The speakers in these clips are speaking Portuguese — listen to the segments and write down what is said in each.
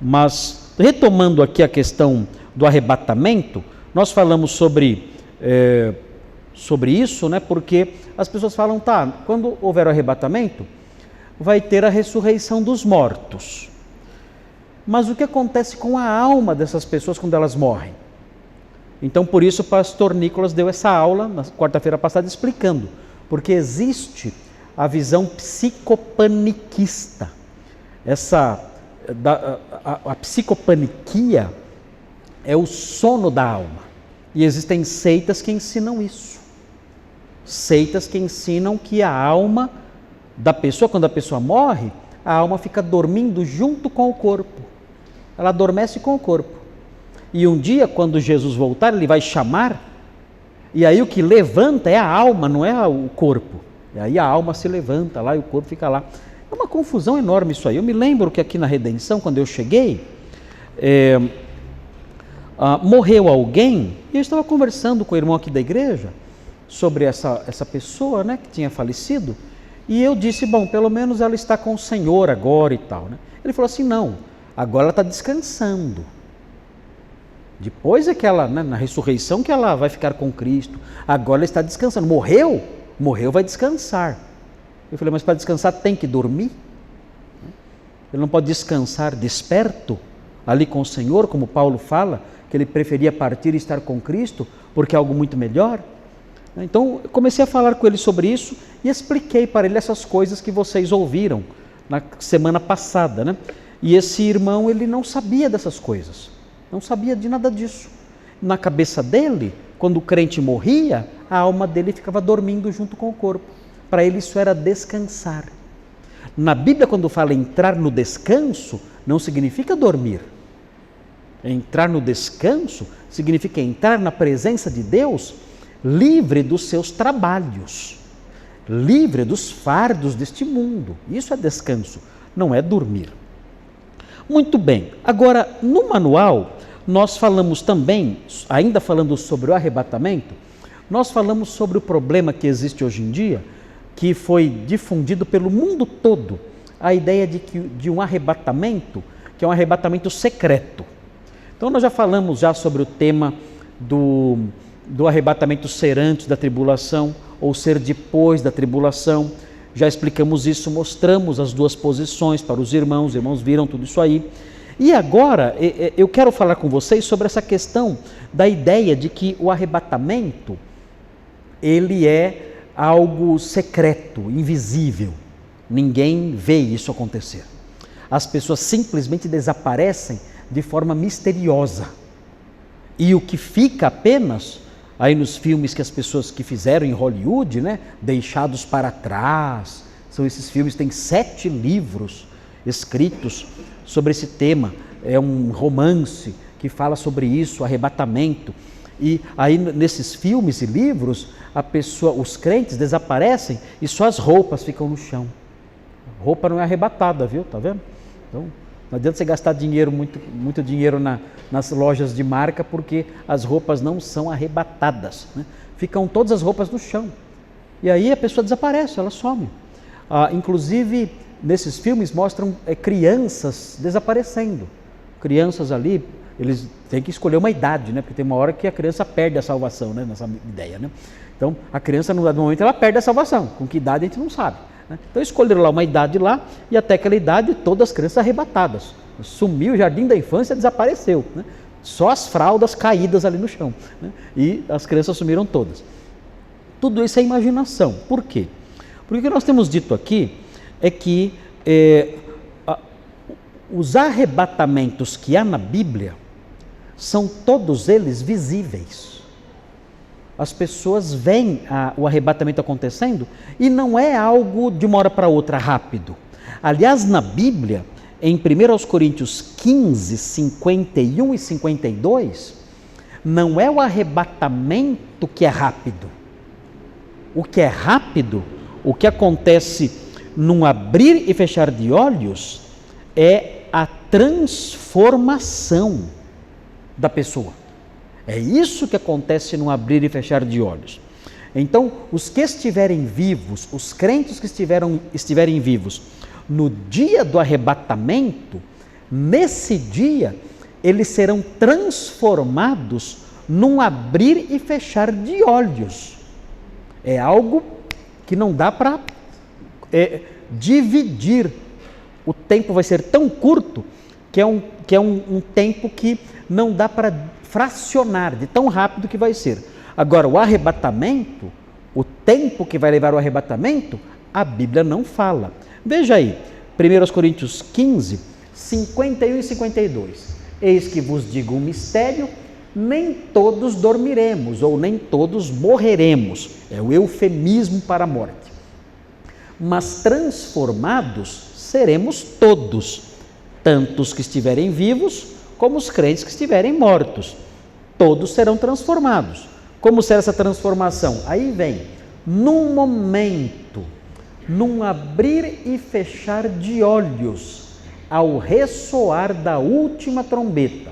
Mas, retomando aqui a questão do arrebatamento, nós falamos sobre isso, né? Porque as pessoas falam, tá, quando houver o arrebatamento, vai ter a ressurreição dos mortos. Mas o que acontece com a alma dessas pessoas quando elas morrem? Então, por isso, o pastor Nicolas deu essa aula na quarta-feira passada explicando, porque existe a visão psicopaniquista. A psicopaniquia é o sono da alma. E existem seitas que ensinam isso. Seitas que ensinam que a alma da pessoa, quando a pessoa morre, a alma fica dormindo junto com o corpo. Ela adormece com o corpo. E um dia, quando Jesus voltar, ele vai chamar, e aí o que levanta é a alma, não é o corpo. E aí a alma se levanta lá e o corpo fica lá. É uma confusão enorme isso aí. Eu me lembro que aqui na Redenção, quando eu cheguei, morreu alguém, e eu estava conversando com o irmão aqui da igreja sobre essa pessoa, né, que tinha falecido, e eu disse, bom, pelo menos ela está com o Senhor agora e tal, né? Ele falou assim, não, agora ela está descansando. Depois é que ela, né, na ressurreição, que ela vai ficar com Cristo. Agora ela está descansando. Morreu, vai descansar. Eu falei, mas para descansar tem que dormir? Ele não pode descansar desperto, ali com o Senhor, como Paulo fala, que ele preferia partir e estar com Cristo, porque é algo muito melhor. Então, eu comecei a falar com ele sobre isso e expliquei para ele essas coisas que vocês ouviram na semana passada, né? E esse irmão, ele não sabia dessas coisas. Não sabia de nada disso. Na cabeça dele, quando o crente morria, a alma dele ficava dormindo junto com o corpo. Para ele isso era descansar. Na Bíblia, quando fala entrar no descanso, não significa dormir. Entrar no descanso significa entrar na presença de Deus, livre dos seus trabalhos, livre dos fardos deste mundo. Isso é descanso, não é dormir. Muito bem, agora no manual nós falamos também, ainda falando sobre o arrebatamento, nós falamos sobre o problema que existe hoje em dia, que foi difundido pelo mundo todo, a ideia de um arrebatamento, que é um arrebatamento secreto. Então nós já falamos sobre o tema do arrebatamento ser antes da tribulação, ou ser depois da tribulação. Já explicamos isso, mostramos as duas posições para os irmãos viram tudo isso aí. E agora eu quero falar com vocês sobre essa questão da ideia de que o arrebatamento, ele é algo secreto, invisível. Ninguém vê isso acontecer. As pessoas simplesmente desaparecem de forma misteriosa. E o que fica apenas, aí nos filmes que as pessoas que fizeram em Hollywood, né, Deixados para Trás, são esses filmes, tem 7 livros escritos sobre esse tema, é um romance que fala sobre isso, arrebatamento, e aí nesses filmes e livros, os crentes desaparecem e só as roupas ficam no chão. A roupa não é arrebatada, viu? Tá vendo? Então, não adianta você gastar dinheiro, muito dinheiro nas lojas de marca, porque as roupas não são arrebatadas, né? Ficam todas as roupas no chão. E aí a pessoa desaparece, ela some. Inclusive, nesses filmes mostram crianças desaparecendo. Crianças ali, eles têm que escolher uma idade, né? Porque tem uma hora que a criança perde a salvação, né? Nessa ideia, né? Então, a criança, no momento, ela perde a salvação. Com que idade a gente não sabe, né? Então, escolheram lá uma idade lá, e até aquela idade, todas as crianças arrebatadas. Sumiu o jardim da infância, desapareceu, né? Só as fraldas caídas ali no chão, né? E as crianças sumiram todas. Tudo isso é imaginação. Por quê? Porque o que nós temos dito aqui é que os arrebatamentos que há na Bíblia são todos eles visíveis. As pessoas veem o arrebatamento acontecendo e não é algo de uma hora para outra rápido. Aliás, na Bíblia, em 1 Coríntios 15, 51 e 52, não é o arrebatamento que é rápido. O que é rápido, o que acontece num abrir e fechar de olhos, é a transformação da pessoa. É isso que acontece num abrir e fechar de olhos. Então, os que estiverem vivos, os crentes que estiverem vivos no dia do arrebatamento, Nesse dia, eles serão transformados num abrir e fechar de olhos. É algo que não dá para dividir. O tempo vai ser tão curto que é um tempo que não dá para fracionar, de tão rápido que vai ser. Agora, o arrebatamento, o tempo que vai levar o arrebatamento, a Bíblia não fala. Veja aí, 1 Coríntios 15, 51 e 52. Eis que vos digo um mistério, nem todos dormiremos, ou nem todos morreremos. É o eufemismo para a morte. Mas transformados seremos todos, tanto os que estiverem vivos, como os crentes que estiverem mortos. Todos serão transformados. Como será essa transformação? Aí vem, num momento, num abrir e fechar de olhos, ao ressoar da última trombeta.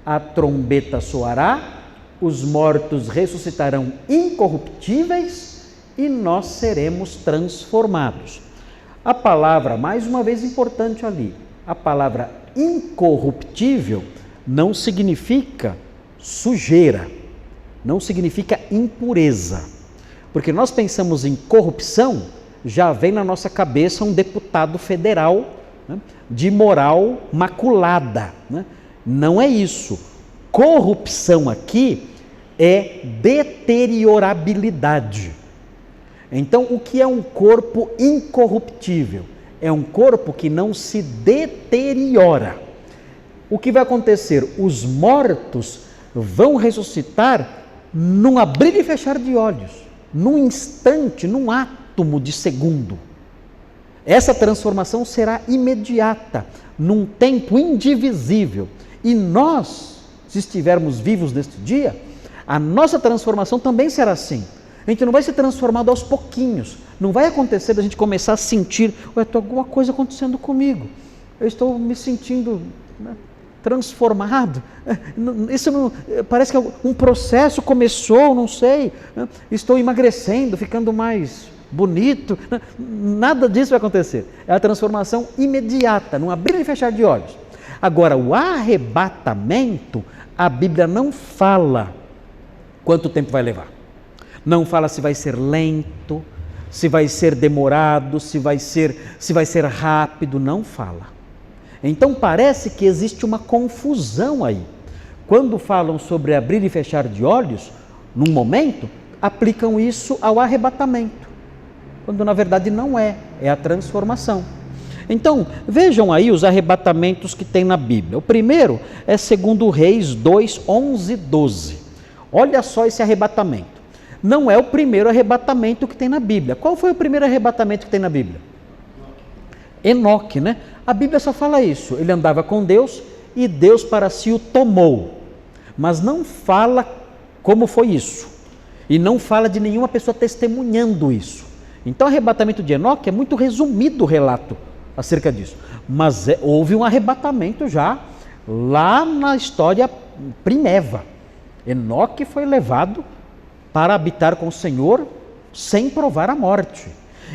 A trombeta soará, os mortos ressuscitarão incorruptíveis e nós seremos transformados. A palavra, mais uma vez importante ali, a palavra incorruptível não significa sujeira, não significa impureza. Porque nós pensamos em corrupção, já vem na nossa cabeça um deputado federal, né, de moral maculada, né? Não é isso. Corrupção aqui é deteriorabilidade. Então, o que é um corpo incorruptível? É um corpo que não se deteriora. O que vai acontecer? Os mortos vão ressuscitar num abrir e fechar de olhos, num instante, num átomo de segundo. Essa transformação será imediata, num tempo indivisível. E nós, se estivermos vivos neste dia, a nossa transformação também será assim. A gente não vai ser transformado aos pouquinhos. Não vai acontecer da gente começar a sentir, tem alguma coisa acontecendo comigo. Eu estou me sentindo, né, transformado. Isso não, parece que um processo começou, não sei. Né? Estou emagrecendo, ficando mais bonito. Né? Nada disso vai acontecer. É a transformação imediata, num abrir e fechar de olhos. Agora, o arrebatamento, a Bíblia não fala quanto tempo vai levar. Não fala se vai ser lento, se vai ser demorado, se vai ser rápido, não fala. Então parece que existe uma confusão aí. Quando falam sobre abrir e fechar de olhos, num momento, aplicam isso ao arrebatamento, quando na verdade não é a transformação. Então, vejam aí os arrebatamentos que tem na Bíblia. O primeiro é 2 Reis 2, 11 e 12. Olha só esse arrebatamento. Não é o primeiro arrebatamento que tem na Bíblia. Qual foi o primeiro arrebatamento que tem na Bíblia? Enoque, né? A Bíblia só fala isso. Ele andava com Deus e Deus para si o tomou. Mas não fala como foi isso. E não fala de nenhuma pessoa testemunhando isso. Então, o arrebatamento de Enoque é muito resumido o relato acerca disso. Mas houve um arrebatamento já lá na história primeva. Enoque foi levado para habitar com o Senhor sem provar a morte.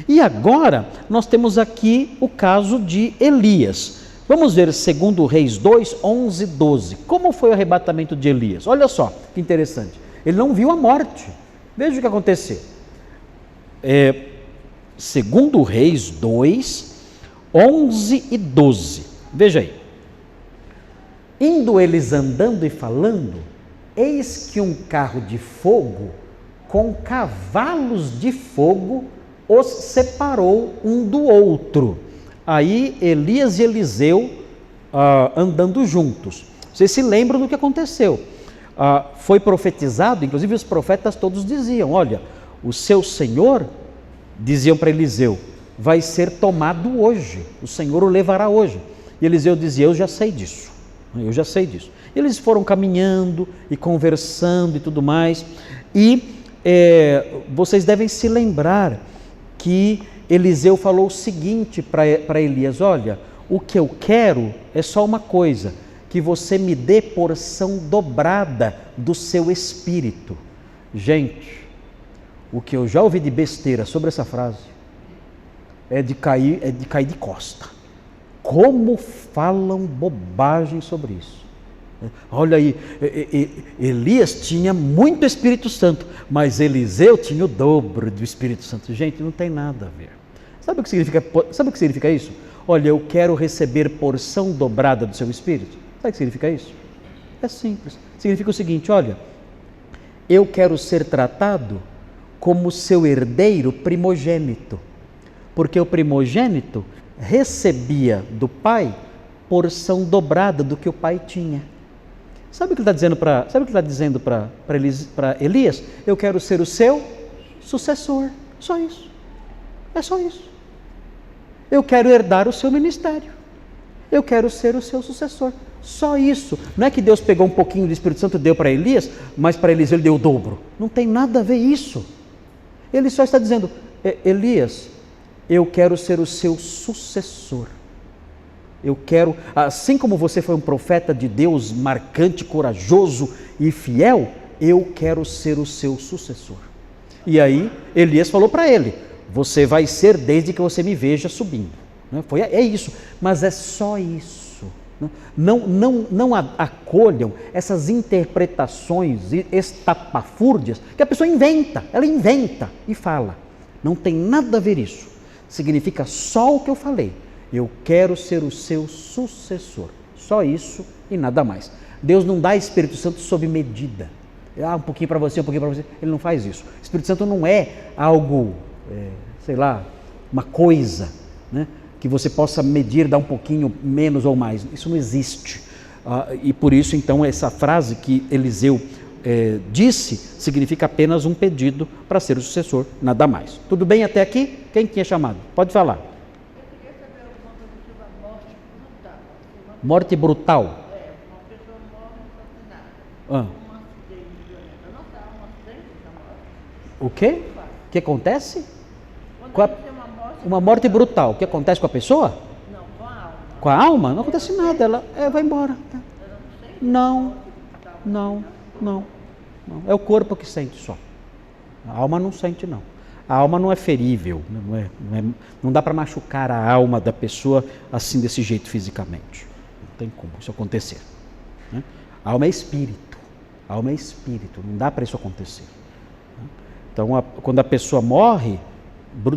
E agora nós temos aqui o caso de Elias. Vamos ver 2 Reis 2, 11 e 12. Como foi o arrebatamento de Elias? Olha só que interessante. Ele não viu a morte. Veja o que aconteceu. 2 Reis 2, 11 e 12. Veja aí. Indo eles andando e falando, eis que um carro de fogo com cavalos de fogo os separou um do outro. Aí Elias e Eliseu andando juntos. Vocês se lembram do que aconteceu? Foi profetizado, inclusive os profetas todos diziam, olha, o seu Senhor, diziam para Eliseu, vai ser tomado hoje, o Senhor o levará hoje. E Eliseu dizia, eu já sei disso. Eles foram caminhando e conversando e tudo mais, e vocês devem se lembrar que Eliseu falou o seguinte para Elias, olha, o que eu quero é só uma coisa, que você me dê porção dobrada do seu espírito. Gente, o que eu já ouvi de besteira sobre essa frase é de cair de costa. como falam bobagem sobre isso. Olha aí, Elias tinha muito Espírito Santo, mas Eliseu tinha o dobro do Espírito Santo. Gente, não tem nada a ver. Sabe o que significa isso? Olha, eu quero receber porção dobrada do seu Espírito. Sabe o que significa isso? É simples. Significa o seguinte, olha, eu quero ser tratado como seu herdeiro primogênito, porque o primogênito recebia do pai porção dobrada do que o pai tinha. Sabe o que ele está dizendo para Elias? Eu quero ser o seu sucessor. Só isso. É só isso. Eu quero herdar o seu ministério. Eu quero ser o seu sucessor. Só isso. Não é que Deus pegou um pouquinho do Espírito Santo e deu para Elias, mas para Eliseu ele deu o dobro. Não tem nada a ver isso. Ele só está dizendo, Elias, eu quero ser o seu sucessor. Eu quero, assim como você foi um profeta de Deus marcante, corajoso e fiel, eu quero ser o seu sucessor. E aí Elias falou para ele, você vai ser desde que você me veja subindo. É isso, mas é só isso. Não acolham essas interpretações estapafúrdias que a pessoa ela inventa e fala. Não tem nada a ver isso. Significa só o que eu falei. Eu quero ser o seu sucessor. Só isso e nada mais. Deus não dá Espírito Santo sob medida. Um pouquinho para você, um pouquinho para você. Ele não faz isso. O Espírito Santo não é algo, uma coisa, né, que você possa medir, dar um pouquinho menos ou mais. Isso não existe. E por isso, então, essa frase que Eliseu disse significa apenas um pedido para ser o sucessor, nada mais. Tudo bem até aqui? Quem tinha chamado? Pode falar. Eu queria saber alguma coisa sobre a morte brutal. Morte brutal? Uma pessoa morre assassinada. Um acidente violento. Não tá, um acidente da morte. O quê? O que acontece? Quando uma morte brutal. O que acontece com a pessoa? Não, com a alma. Com a alma? Não acontece nada, ela vai embora. Não. É o corpo que sente só. A alma não sente, não. A alma não é ferível, não dá para machucar a alma da pessoa assim, desse jeito fisicamente. Não tem como isso acontecer. Né? A alma é espírito. Não dá para isso acontecer. Então, quando a pessoa morre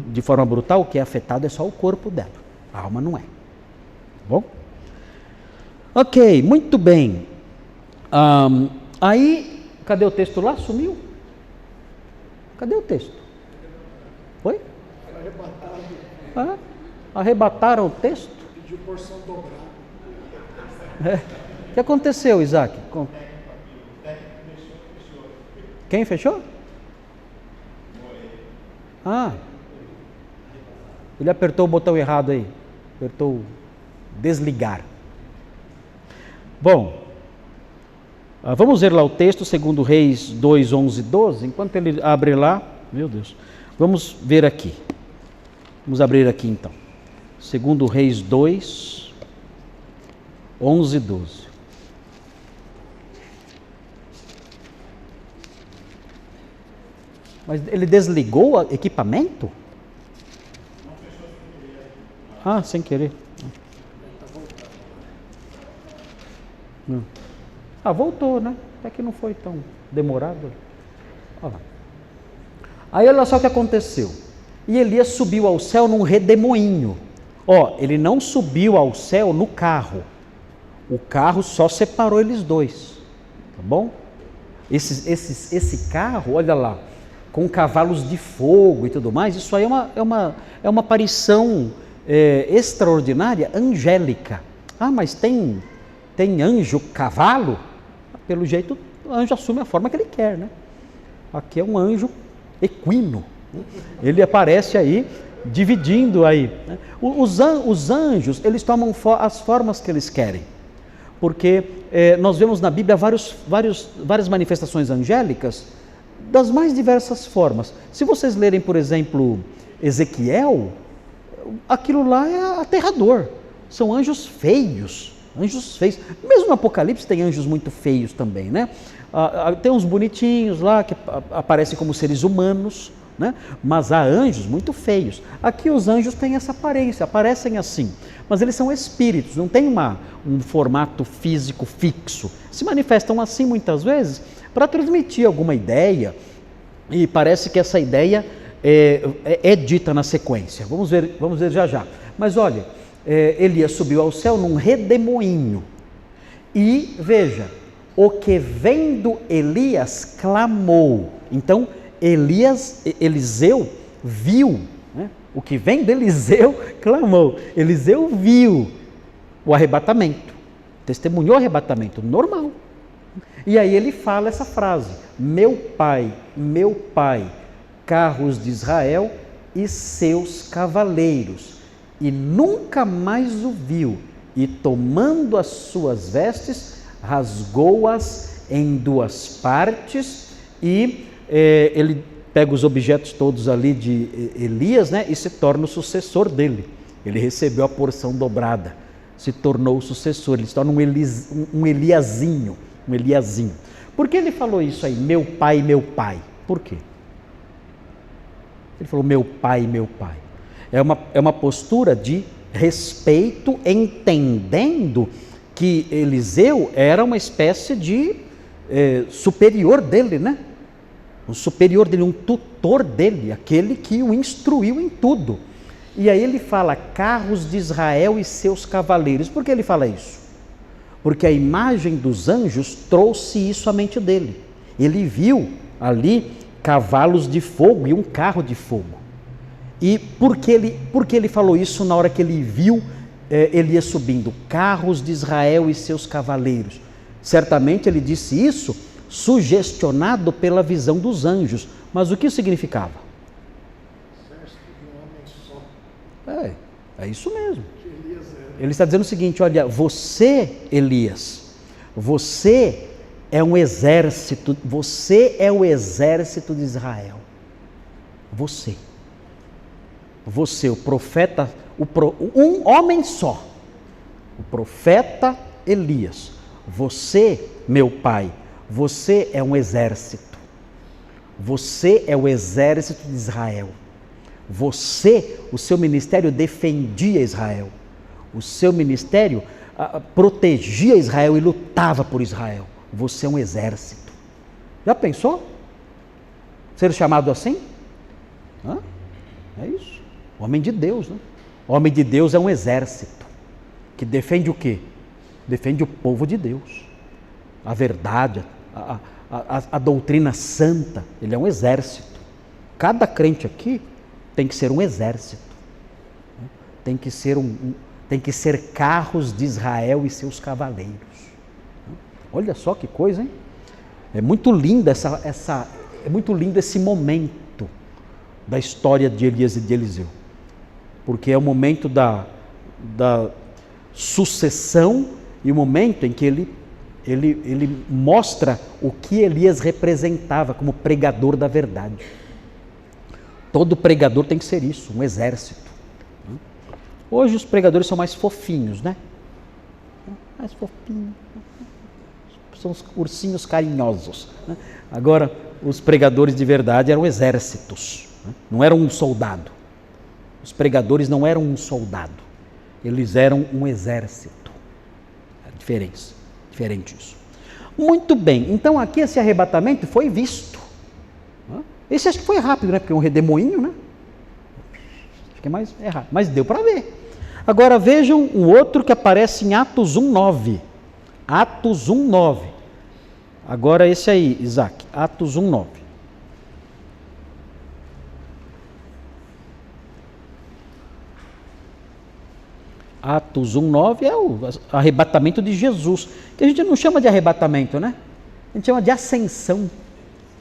de forma brutal, o que é afetado é só o corpo dela. A alma não é. Tá bom? Ok, muito bem. Aí, cadê o texto lá? Sumiu? Cadê o texto? Foi? Arrebataram o texto? Pediu porção dobrada. O que aconteceu, Isaac? Quem fechou? Ele apertou o botão errado aí. Apertou desligar. Bom, vamos ver lá o texto, 2 Reis 2, 11 e 12. Enquanto ele abre lá, meu Deus, vamos ver aqui. Vamos abrir aqui então. 2 Reis 2, 11 e 12. Mas ele desligou o equipamento? Sem querer. Voltou, né? Até que não foi tão demorado. Olha lá. Aí olha só o que aconteceu. E Elias subiu ao céu num redemoinho. Ele não subiu ao céu no carro. O carro só separou eles dois. Tá bom? Esse carro, olha lá, com cavalos de fogo e tudo mais, isso aí é uma aparição extraordinária, angélica. Mas tem anjo cavalo? Pelo jeito, o anjo assume a forma que ele quer, né? Aqui é um anjo equino. Ele aparece aí, dividindo aí. Né? Os anjos, eles tomam as formas que eles querem. Porque nós vemos na Bíblia várias manifestações angélicas das mais diversas formas. Se vocês lerem, por exemplo, Ezequiel, aquilo lá é aterrador. São anjos feios. Mesmo no Apocalipse tem anjos muito feios também, né? Tem uns bonitinhos lá que aparecem como seres humanos, né? Mas há anjos muito feios. Aqui os anjos têm essa aparência, aparecem assim, mas eles são espíritos, não tem um formato físico fixo. Se manifestam assim muitas vezes para transmitir alguma ideia, e parece que essa ideia é dita na sequência. Vamos ver já já. Mas olha, Elias subiu ao céu num redemoinho. E veja, o que vendo Elias clamou. Então, Eliseu viu, né? O que vendo Eliseu clamou. Eliseu viu o arrebatamento, testemunhou o arrebatamento, normal. E aí ele fala essa frase: meu pai, carros de Israel e seus cavaleiros. E nunca mais o viu, e tomando as suas vestes, rasgou-as em duas partes, e ele pega os objetos todos ali de Elias, né, e se torna o sucessor dele. Ele recebeu a porção dobrada, se tornou o sucessor, ele se torna um Eliazinho. Por que ele falou isso aí, meu pai? Por quê? Ele falou meu pai. É uma postura de respeito, entendendo que Eliseu era uma espécie de superior dele, né? Um superior dele, um tutor dele, aquele que o instruiu em tudo. E aí ele fala carros de Israel e seus cavaleiros. Por que ele fala isso? Porque a imagem dos anjos trouxe isso à mente dele. Ele viu ali cavalos de fogo e um carro de fogo. E por que ele falou isso na hora que ele viu Elias subindo? Carros de Israel e seus cavaleiros. Certamente ele disse isso sugestionado pela visão dos anjos. Mas o que isso significava? Exército de um homem só. É isso mesmo. Que Elias era. Ele está dizendo o seguinte: olha, você, Elias, você é um exército, você é o exército de Israel. Você, o profeta, um homem só, o profeta Elias. Você, meu pai, você é um exército. Você é o exército de Israel. Você, o seu ministério defendia Israel. O seu ministério protegia Israel e lutava por Israel. Você é um exército. Já pensou? Ser chamado assim? É isso. Homem de Deus, né? Homem de Deus é um exército que defende o quê? Defende o povo de Deus. A verdade, a doutrina santa. Ele é um exército. Cada crente aqui tem que ser um exército. Tem que ser carros de Israel e seus cavaleiros. Olha só que coisa, hein? É muito linda é muito lindo esse momento da história de Elias e de Eliseu. Porque é o momento da sucessão e o momento em que ele mostra o que Elias representava como pregador da verdade. Todo pregador tem que ser isso, um exército. Hoje os pregadores são mais fofinhos, né? Mais fofinhos. São os ursinhos carinhosos, né? Agora, os pregadores de verdade eram exércitos, né? Não eram um soldado. Os pregadores não eram um soldado. Eles eram um exército. É diferente isso. Muito bem, então aqui esse arrebatamento foi visto. Esse acho que foi rápido, né? Porque é um redemoinho, né? Acho que é mais rápido, mas deu para ver. Agora vejam um outro que aparece em Atos 1:9. Atos 1:9. Agora esse aí, Isaac, Atos 1:9. Atos 1:9 é o arrebatamento de Jesus, que a gente não chama de arrebatamento, né? A gente chama de ascensão.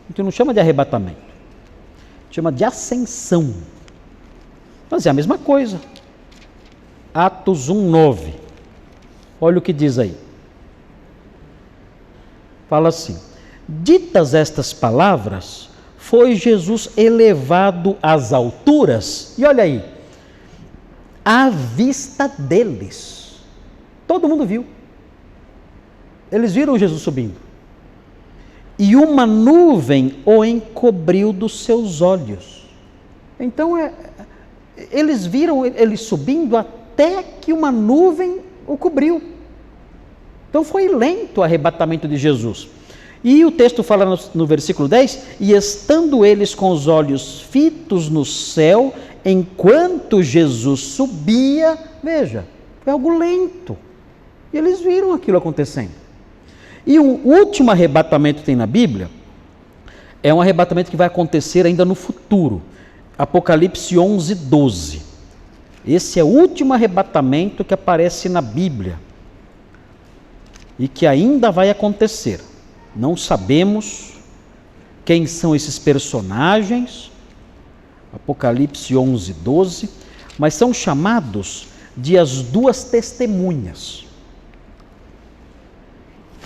A gente não chama de arrebatamento. A gente chama de ascensão. Mas é a mesma coisa. Atos 1:9. Olha o que diz aí. Fala assim: ditas estas palavras, foi Jesus elevado às alturas, e olha aí, à vista deles. Todo mundo viu. Eles viram Jesus subindo. E uma nuvem o encobriu dos seus olhos. Então, eles viram ele subindo até que uma nuvem o cobriu. Então foi lento o arrebatamento de Jesus. E o texto fala no versículo 10, e estando eles com os olhos fitos no céu, enquanto Jesus subia, veja, foi algo lento. E eles viram aquilo acontecendo. E o último arrebatamento que tem na Bíblia, é um arrebatamento que vai acontecer ainda no futuro. Apocalipse 11, 12. Esse é o último arrebatamento que aparece na Bíblia. E que ainda vai acontecer. Não sabemos quem são esses personagens, Apocalipse 11, 12, mas são chamados de as duas testemunhas.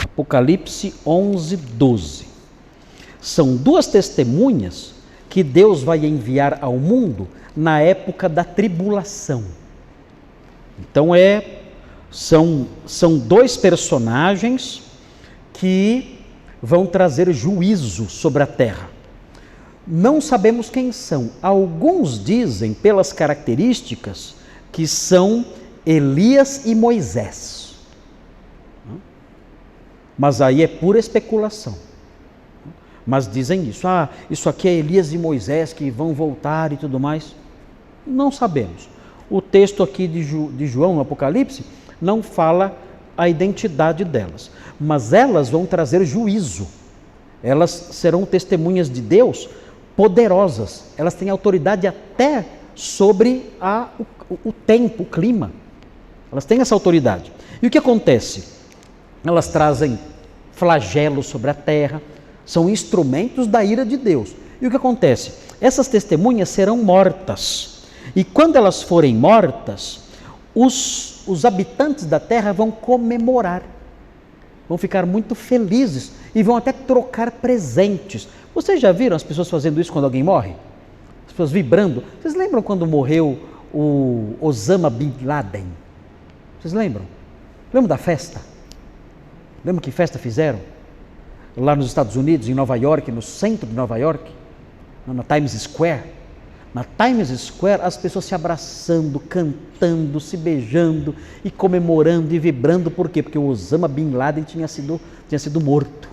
Apocalipse 11, 12. São duas testemunhas que Deus vai enviar ao mundo na época da tribulação. Então são dois personagens que vão trazer juízo sobre a terra. Não sabemos quem são. Alguns dizem, pelas características, que são Elias e Moisés. Mas aí é pura especulação. Mas dizem isso. Isso aqui é Elias e Moisés que vão voltar e tudo mais. Não sabemos. O texto aqui de João, no Apocalipse, não fala a identidade delas, mas elas vão trazer juízo. Elas serão testemunhas de Deus poderosas. Elas têm autoridade até sobre o tempo, o clima. Elas têm essa autoridade. E o que acontece? Elas trazem flagelos sobre a terra, são instrumentos da ira de Deus. E o que acontece? Essas testemunhas serão mortas. E quando elas forem mortas, os habitantes da terra vão comemorar, vão ficar muito felizes e vão até trocar presentes. Vocês já viram as pessoas fazendo isso quando alguém morre? As pessoas vibrando. Vocês lembram quando morreu o Osama Bin Laden? Vocês lembram? Lembram da festa? Lembram que festa fizeram? Lá nos Estados Unidos, em Nova York, no centro de Nova York, na Times Square. Na Times Square, as pessoas se abraçando, cantando, se beijando e comemorando e vibrando. Por quê? Porque o Osama Bin Laden tinha sido morto.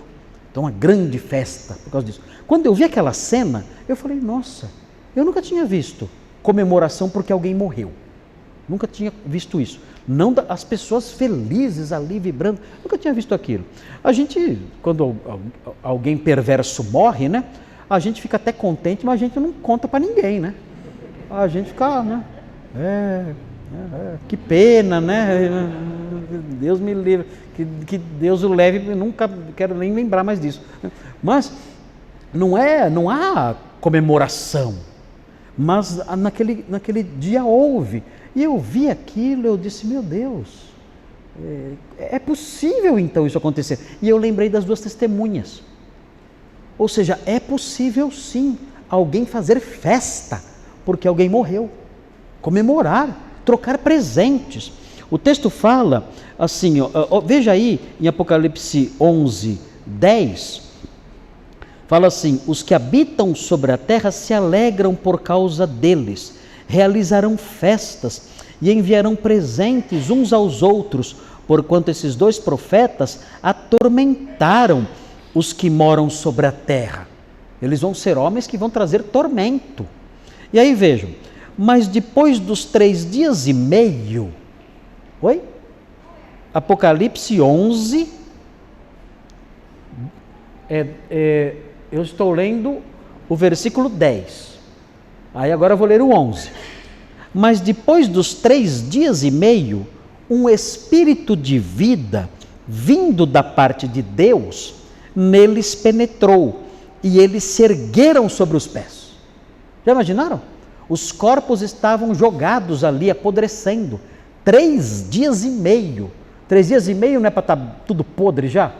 Então, uma grande festa por causa disso. Quando eu vi aquela cena, eu falei, nossa, eu nunca tinha visto comemoração porque alguém morreu. Nunca tinha visto isso. Não as pessoas felizes ali, vibrando. Nunca tinha visto aquilo. A gente, quando alguém perverso morre, né? A gente fica até contente, mas a gente não conta para ninguém, né? A gente fica, né? Que pena, né? Deus me livre, que Deus o leve, nunca quero nem lembrar mais disso. Mas não há comemoração, mas naquele dia houve. E eu vi aquilo, eu disse, meu Deus, é possível então isso acontecer. E eu lembrei das duas testemunhas. Ou seja, é possível sim alguém fazer festa porque alguém morreu, comemorar, trocar presentes. O texto fala assim, veja aí em Apocalipse 11, 10, fala assim, os que habitam sobre a terra se alegram por causa deles, realizarão festas e enviarão presentes uns aos outros, porquanto esses dois profetas atormentaram os que moram sobre a terra. Eles vão ser homens que vão trazer tormento. E aí vejam, mas depois dos 3 dias e meio, Apocalipse 11, eu estou lendo o versículo 10, aí agora eu vou ler o 11. Mas depois dos 3 dias e meio, um espírito de vida, vindo da parte de Deus, neles penetrou, e eles se ergueram sobre os pés. Já imaginaram? Os corpos estavam jogados ali, apodrecendo. 3 dias e meio. 3 dias e meio não é para estar tudo podre já?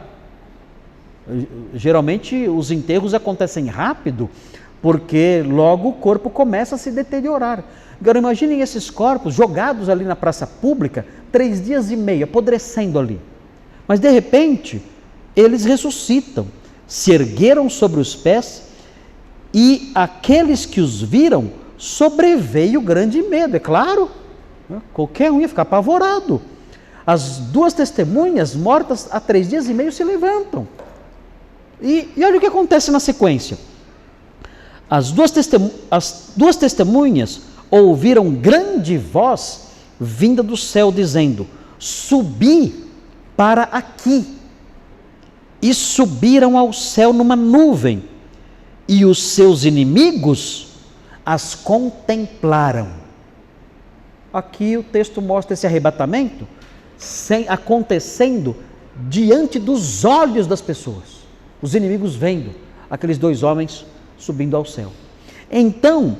Geralmente os enterros acontecem rápido, porque logo o corpo começa a se deteriorar. Agora imaginem esses corpos jogados ali na praça pública, 3 dias e meio, apodrecendo ali. Mas de repente, eles ressuscitam, se ergueram sobre os pés, e aqueles que os viram sobreveio grande medo, é claro. Qualquer um ia ficar apavorado. As 2 testemunhas, mortas há 3 dias e meio, se levantam. E olha o que acontece na sequência. As duas testemunhas ouviram grande voz vinda do céu, dizendo: subi para aqui. E subiram ao céu numa nuvem, e os seus inimigos as contemplaram. Aqui o texto mostra esse arrebatamento acontecendo diante dos olhos das pessoas. Os inimigos vendo aqueles 2 homens subindo ao céu. Então,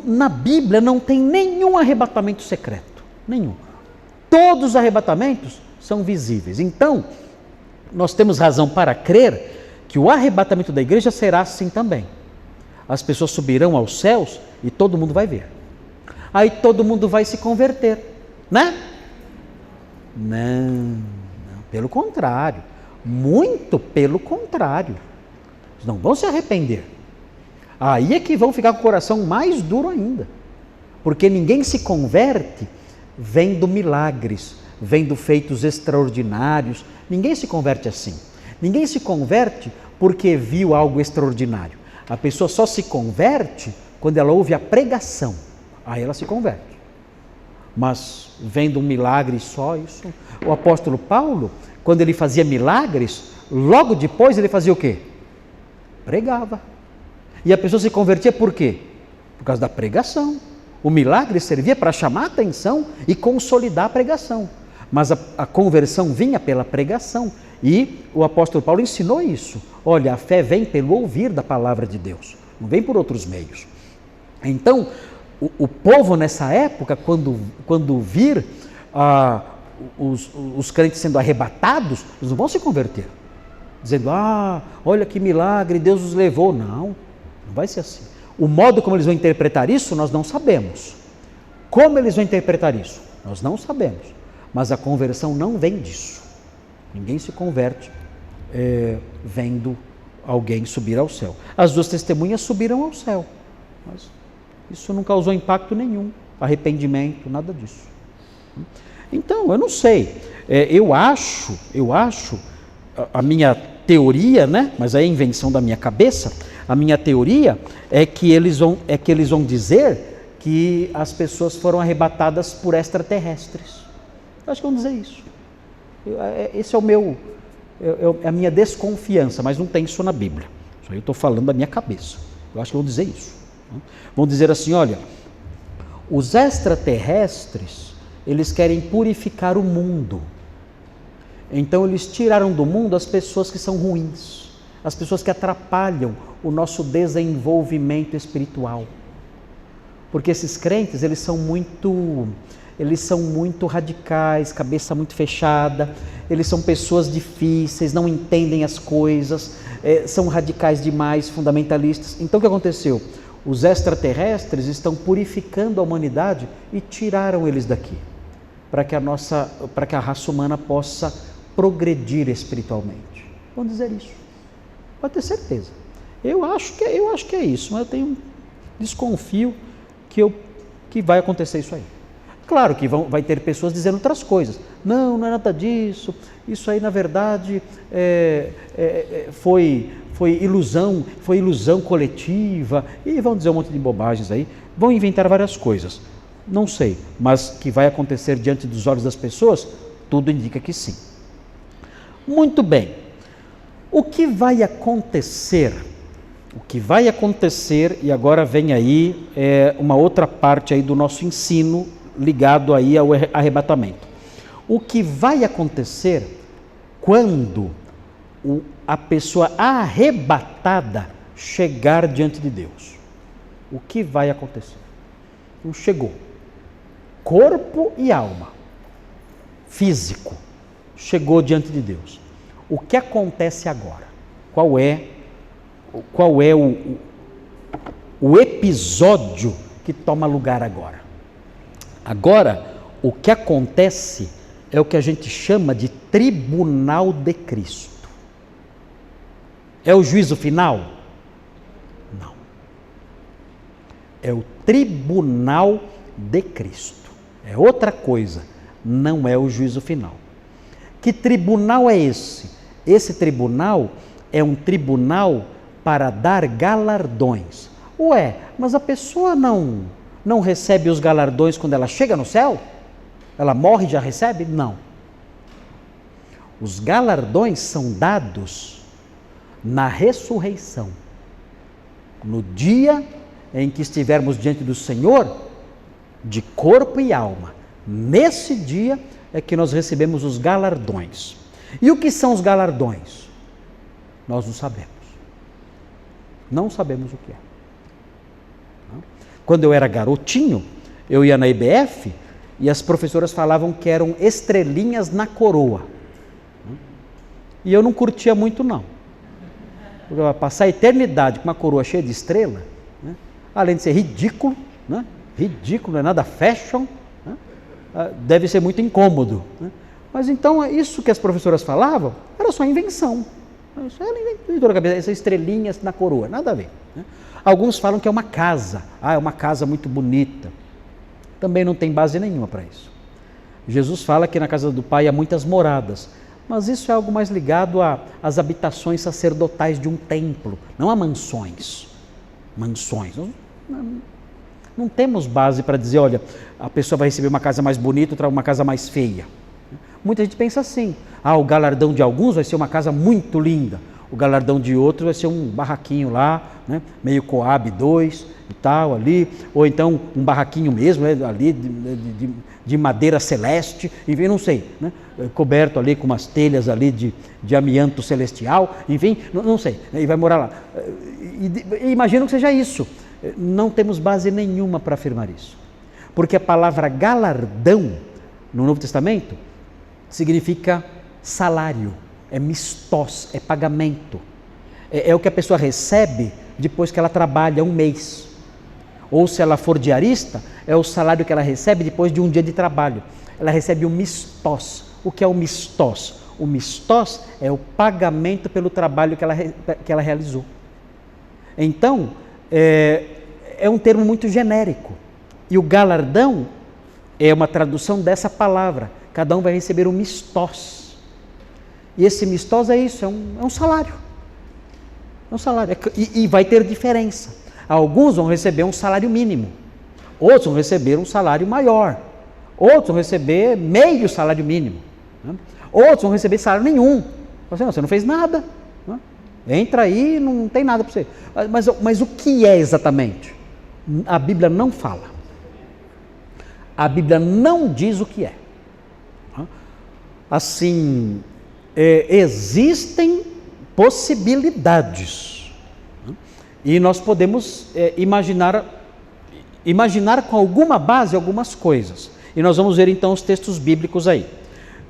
na Bíblia não tem nenhum arrebatamento secreto, nenhum. Todos os arrebatamentos são visíveis. Então, nós temos razão para crer que o arrebatamento da igreja será assim também. As pessoas subirão aos céus e todo mundo vai ver. Aí todo mundo vai se converter, né? Não, pelo contrário, muito pelo contrário. Eles não vão se arrepender. Aí é que vão ficar com o coração mais duro ainda. Porque ninguém se converte vendo milagres, vendo feitos extraordinários. Ninguém se converte assim. Ninguém se converte porque viu algo extraordinário. A pessoa só se converte quando ela ouve a pregação. Aí ela se converte. Mas vendo um milagre só, isso... O apóstolo Paulo, quando ele fazia milagres, logo depois ele fazia o quê? Pregava. E a pessoa se convertia por quê? Por causa da pregação. O milagre servia para chamar a atenção e consolidar a pregação. Mas a conversão vinha pela pregação. E o apóstolo Paulo ensinou isso. Olha, a fé vem pelo ouvir da palavra de Deus, não vem por outros meios. Então, o povo nessa época, quando vir os crentes sendo arrebatados, eles não vão se converter. Dizendo, olha que milagre, Deus os levou. Não vai ser assim. O modo como eles vão interpretar isso, nós não sabemos. Como eles vão interpretar isso? Nós não sabemos. Mas a conversão não vem disso. Ninguém se converte vendo alguém subir ao céu. As 2 testemunhas subiram ao céu. Mas isso não causou impacto nenhum. Arrependimento, nada disso. Então, eu não sei. Eu acho, a minha teoria, né? Mas é a invenção da minha cabeça. A minha teoria é que eles vão dizer que as pessoas foram arrebatadas por extraterrestres. Eu acho que vão dizer isso. Esse é a minha desconfiança, mas não tem isso na Bíblia. Isso aí eu estou falando da minha cabeça. Eu acho que vão dizer isso. Vão dizer assim, olha, os extraterrestres, eles querem purificar o mundo. Então eles tiraram do mundo as pessoas que são ruins, as pessoas que atrapalham o nosso desenvolvimento espiritual. Porque esses crentes, eles são muito radicais, cabeça muito fechada, eles são pessoas difíceis, não entendem as coisas, são radicais demais, fundamentalistas. Então o que aconteceu? Os extraterrestres estão purificando a humanidade e tiraram eles daqui, para que a raça humana possa progredir espiritualmente. Vão dizer isso. Pode ter certeza. Eu acho que é isso, mas eu desconfio que vai acontecer isso aí. Claro que vai ter pessoas dizendo outras coisas. Não é nada disso. Isso aí, na verdade, foi ilusão coletiva. E vão dizer um monte de bobagens aí. Vão inventar várias coisas. Não sei, mas que vai acontecer diante dos olhos das pessoas, tudo indica que sim. Muito bem. O que vai acontecer, e agora vem aí uma outra parte aí do nosso ensino ligado aí ao arrebatamento. O que vai acontecer quando a pessoa arrebatada chegar diante de Deus? O que vai acontecer? Então chegou, corpo e alma, físico, chegou diante de Deus. O que acontece agora? Qual é o episódio que toma lugar agora? Agora, o que acontece é o que a gente chama de tribunal de Cristo. É o juízo final? Não. É o tribunal de Cristo. É outra coisa, não é o juízo final. Que tribunal é esse? Esse tribunal é um tribunal para dar galardões. Ué, mas a pessoa não recebe os galardões quando ela chega no céu? Ela morre e já recebe? Não. Os galardões são dados na ressurreição. No dia em que estivermos diante do Senhor, de corpo e alma. Nesse dia é que nós recebemos os galardões. E o que são os galardões? Nós não sabemos. Não sabemos o que é. Quando eu era garotinho, eu ia na IBF e as professoras falavam que eram estrelinhas na coroa. E eu não curtia muito, não. Porque passar a eternidade com uma coroa cheia de estrela, né? Além de ser ridículo, né? Ridículo, não é nada fashion, né? Deve ser muito incômodo. Né? Mas então, isso que as professoras falavam era só invenção. Ela inventou na cabeça, essas estrelinhas na coroa, nada a ver. Né? Alguns falam que é uma casa, é uma casa muito bonita. Também não tem base nenhuma para isso. Jesus fala que na casa do Pai há muitas moradas, mas isso é algo mais ligado às habitações sacerdotais de um templo, não a mansões. Mansões. Não temos base para dizer, olha, a pessoa vai receber uma casa mais bonita, outra uma casa mais feia. Muita gente pensa assim, o galardão de alguns vai ser uma casa muito linda, o galardão de outros vai ser um barraquinho lá, né, meio Coab 2 e tal ali, ou então um barraquinho mesmo, né, ali de madeira celeste, enfim, não sei, né, coberto ali com umas telhas ali de amianto celestial, enfim, não sei, e vai morar lá. E imagino que seja isso. Não temos base nenhuma para afirmar isso, porque a palavra galardão no Novo Testamento significa salário, é mistós, é pagamento, é o que a pessoa recebe depois que ela trabalha um mês, ou se ela for diarista, é o salário que ela recebe depois de um dia de trabalho, ela recebe o mistós. O que é o mistós? O mistós é o pagamento pelo trabalho que ela realizou. Então, é um termo muito genérico, e o galardão é uma tradução dessa palavra. Cada um vai receber um mistós, e esse mistós é isso, é um salário, é um salário, e vai ter diferença. Alguns vão receber um salário mínimo, outros vão receber um salário maior, outros vão receber meio salário mínimo, né? Outros vão receber salário nenhum. Você não fez nada, né? Entra aí, não tem nada para você. Mas o que é exatamente? A Bíblia não fala. A Bíblia não diz o que é. Assim, existem possibilidades. E nós podemos imaginar com alguma base algumas coisas. E nós vamos ver então os textos bíblicos aí.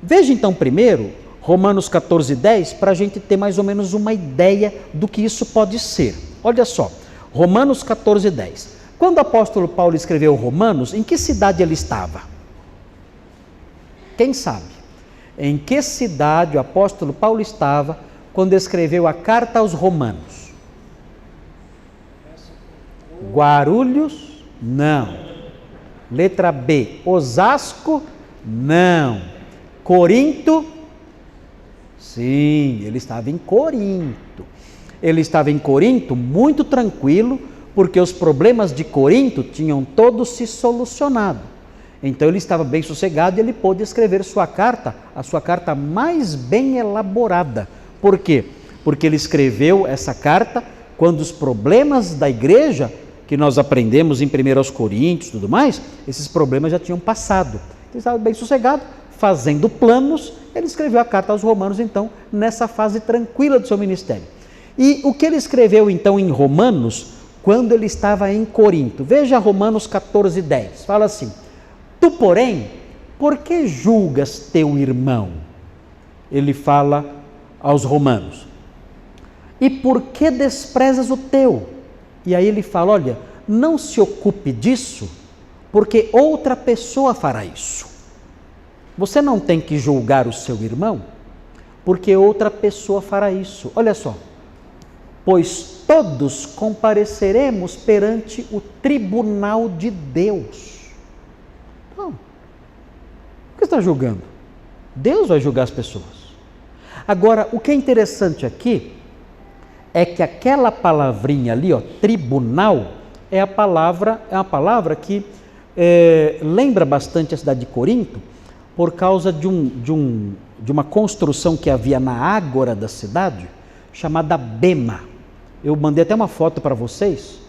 Veja então primeiro Romanos 14:10, para a gente ter mais ou menos uma ideia do que isso pode ser. Olha só, Romanos 14:10. Quando o apóstolo Paulo escreveu Romanos, em que cidade ele estava? Quem sabe? Em que cidade o apóstolo Paulo estava quando escreveu a carta aos Romanos? Guarulhos? Não. Letra B. Osasco? Não. Corinto? Sim, ele estava em Corinto. Ele estava em Corinto muito tranquilo, porque os problemas de Corinto tinham todos se solucionado. Então ele estava bem sossegado e ele pôde escrever sua carta, a sua carta mais bem elaborada. Por quê? Porque ele escreveu essa carta quando os problemas da igreja, que nós aprendemos em 1 Coríntios e tudo mais, esses problemas já tinham passado. Ele estava bem sossegado, fazendo planos, ele escreveu a carta aos Romanos, então, nessa fase tranquila do seu ministério. E o que ele escreveu, então, em Romanos, quando ele estava em Corinto? Veja Romanos 14:10, fala assim: tu, porém, por que julgas teu irmão? Ele fala aos romanos. E por que desprezas o teu? E aí ele fala, olha, não se ocupe disso, porque outra pessoa fará isso. Você não tem que julgar o seu irmão, porque outra pessoa fará isso. Olha só, pois todos compareceremos perante o tribunal de Deus. Não. O que está julgando? Deus vai julgar as pessoas. Agora, o que é interessante aqui é que aquela palavrinha ali, ó, tribunal, é uma palavra que lembra bastante a cidade de Corinto, por causa de uma construção que havia na ágora da cidade, chamada bema. Eu mandei até uma foto para vocês,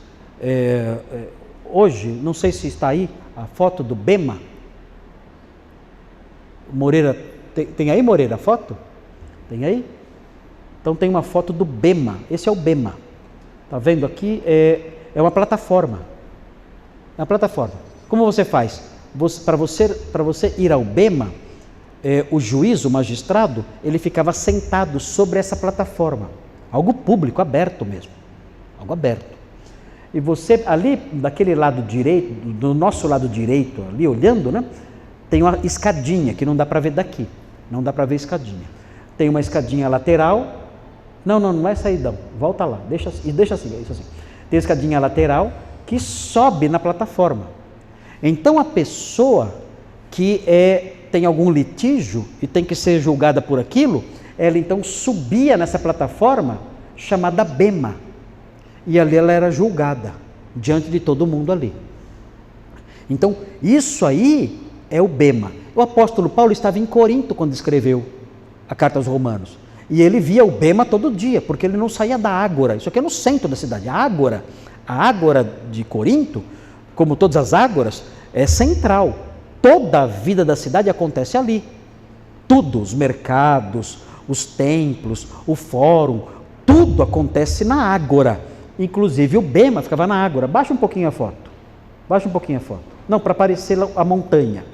hoje, não sei se está aí, a foto do bema. Moreira, tem aí, Moreira, a foto? Tem aí? Então tem uma foto do bema, esse é o bema. Está vendo aqui? É uma plataforma. É uma plataforma. Como você faz? Para você ir ao bema, o juiz, o magistrado, ele ficava sentado sobre essa plataforma. Algo público, aberto mesmo. Algo aberto. E você ali, daquele lado direito, do nosso lado direito, ali olhando, né? Tem uma escadinha que não dá para ver daqui. Não dá para ver escadinha. Tem uma escadinha lateral. Não é saída. Volta lá. Deixa assim, é isso assim. Tem a escadinha lateral que sobe na plataforma. Então a pessoa que tem algum litígio e tem que ser julgada por aquilo, ela então subia nessa plataforma chamada bema. E ali ela era julgada diante de todo mundo ali. Então isso aí é o bema. O apóstolo Paulo estava em Corinto quando escreveu a carta aos Romanos. E ele via o bema todo dia, porque ele não saía da ágora. Isso aqui é no centro da cidade. A ágora de Corinto, como todas as ágoras, é central. Toda a vida da cidade acontece ali. Tudo, os mercados, os templos, o fórum, tudo acontece na ágora. Inclusive o bema ficava na ágora. Baixa um pouquinho a foto. Não, para aparecer a montanha.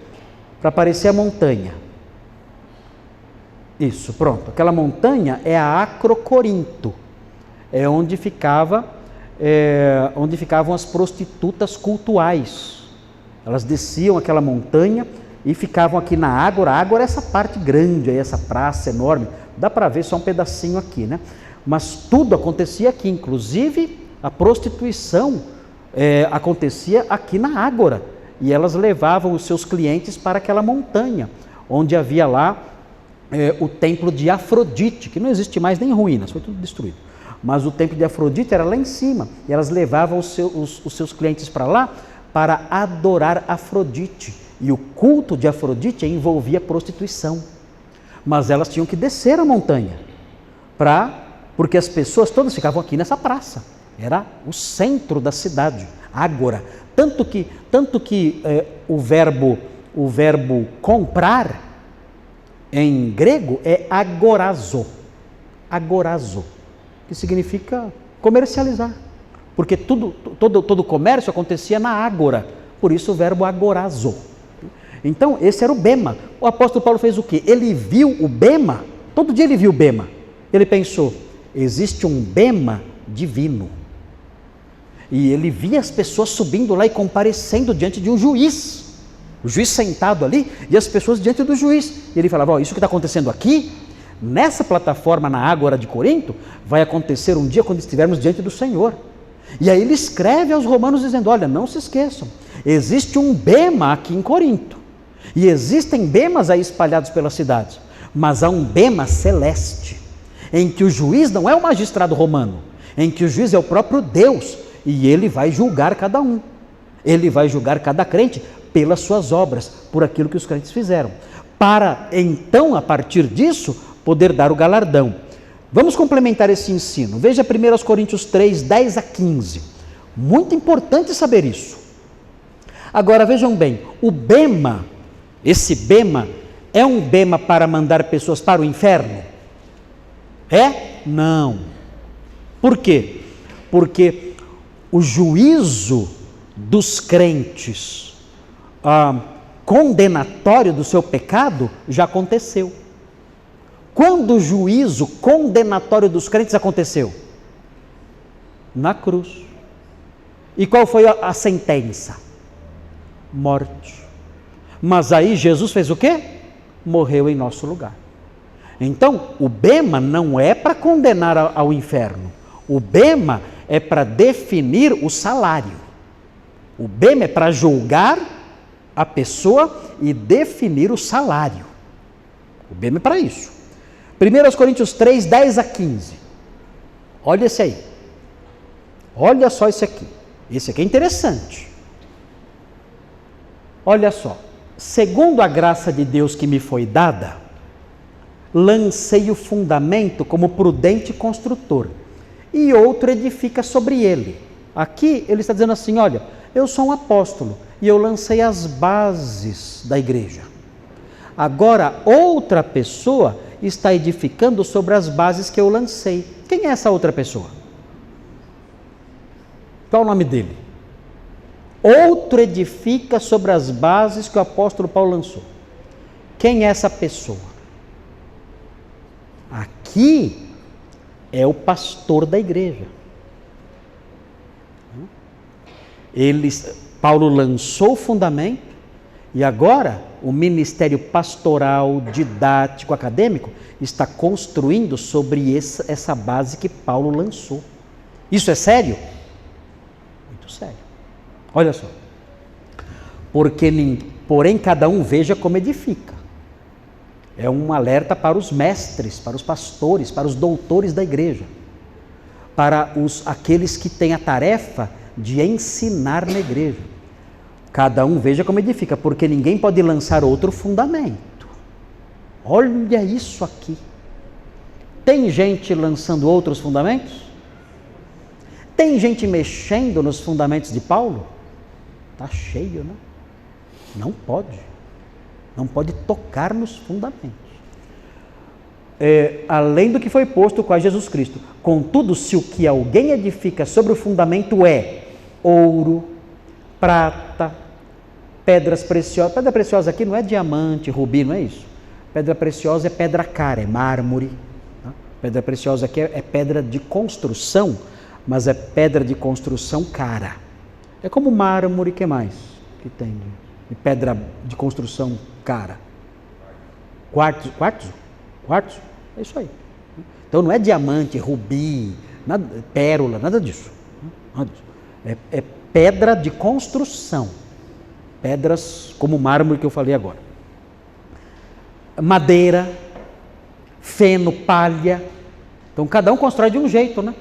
Isso, pronto. Aquela montanha é a Acrocorinto. É onde ficavam as prostitutas cultuais. Elas desciam aquela montanha e ficavam aqui na ágora. A ágora é essa parte grande, aí, essa praça enorme. Dá para ver só um pedacinho aqui, né? Mas tudo acontecia aqui, inclusive a prostituição acontecia aqui na ágora. E elas levavam os seus clientes para aquela montanha, onde havia lá o templo de Afrodite, que não existe mais nem em ruínas, foi tudo destruído. Mas o templo de Afrodite era lá em cima, e elas levavam os seus clientes para lá para adorar Afrodite. E o culto de Afrodite envolvia prostituição. Mas elas tinham que descer a montanha, porque as pessoas todas ficavam aqui nessa praça. Era o centro da cidade, ágora. Tanto que o verbo comprar em grego é agorazo, que significa comercializar, porque todo comércio acontecia na ágora, por isso o verbo agorazo. Então esse era o bema. O apóstolo Paulo fez o quê? Ele viu o bema, todo dia ele viu o bema, ele pensou, existe um bema divino, e ele via as pessoas subindo lá e comparecendo diante de um juiz, o juiz sentado ali e as pessoas diante do juiz. E ele falava, isso que está acontecendo aqui, nessa plataforma na ágora de Corinto, vai acontecer um dia quando estivermos diante do Senhor. E aí ele escreve aos romanos dizendo, olha, não se esqueçam, existe um bema aqui em Corinto, e existem bemas aí espalhados pela cidade, mas há um bema celeste, em que o juiz não é o magistrado romano, em que o juiz é o próprio Deus, e ele vai julgar cada um, ele vai julgar cada crente pelas suas obras, por aquilo que os crentes fizeram, para então, a partir disso, poder dar o galardão. Vamos complementar esse ensino. Veja 1 Coríntios 3, 10 a 15. Muito importante saber isso. Agora vejam bem, o bema, esse bema, é um bema para mandar pessoas para o inferno? Não. Por quê? Porque o juízo dos crentes condenatório do seu pecado já aconteceu. Quando o juízo condenatório dos crentes aconteceu? Na cruz. E qual foi a sentença? Morte. Mas aí Jesus fez o quê? Morreu em nosso lugar. Então, o bema não é para condenar ao inferno. O bema é para definir o salário. O bema é para julgar a pessoa e definir o salário. O bema é para isso. 1 Coríntios 3, 10 a 15. Olha esse aí. Olha só esse aqui. Esse aqui é interessante. Olha só. Segundo a graça de Deus que me foi dada, lancei o fundamento como prudente construtor, e outro edifica sobre ele. Aqui ele está dizendo assim, olha, eu sou um apóstolo, e eu lancei as bases da igreja. Agora, outra pessoa está edificando sobre as bases que eu lancei. Quem é essa outra pessoa? Qual é o nome dele? Outro edifica sobre as bases que o apóstolo Paulo lançou. Quem é essa pessoa? Aqui é o pastor da igreja. Paulo lançou o fundamento e agora o ministério pastoral, didático, acadêmico está construindo sobre essa base que Paulo lançou. Isso é sério? Muito sério. Olha só. Porém, cada um veja como edifica. É um alerta para os mestres, para os pastores, para os doutores da igreja, para aqueles que têm a tarefa de ensinar na igreja. Cada um veja como edifica, porque ninguém pode lançar outro fundamento. Olha isso aqui. Tem gente lançando outros fundamentos? Tem gente mexendo nos fundamentos de Paulo? Está cheio, né? Não pode. Não pode tocar nos fundamentos. Além do que foi posto com Jesus Cristo. Contudo, se o que alguém edifica sobre o fundamento é ouro, prata, pedras preciosas. Pedra preciosa aqui não é diamante, rubi, não é isso. Pedra preciosa é pedra cara, é mármore. Tá? Pedra preciosa aqui é pedra de construção, mas é pedra de construção cara. É como mármore, que mais que tem de pedra de construção cara? Quartzo? É isso aí. Então não é diamante, rubi, nada, pérola, nada disso. É pedra de construção. Pedras como mármore que eu falei agora. Madeira, feno, palha. Então cada um constrói de um jeito, né?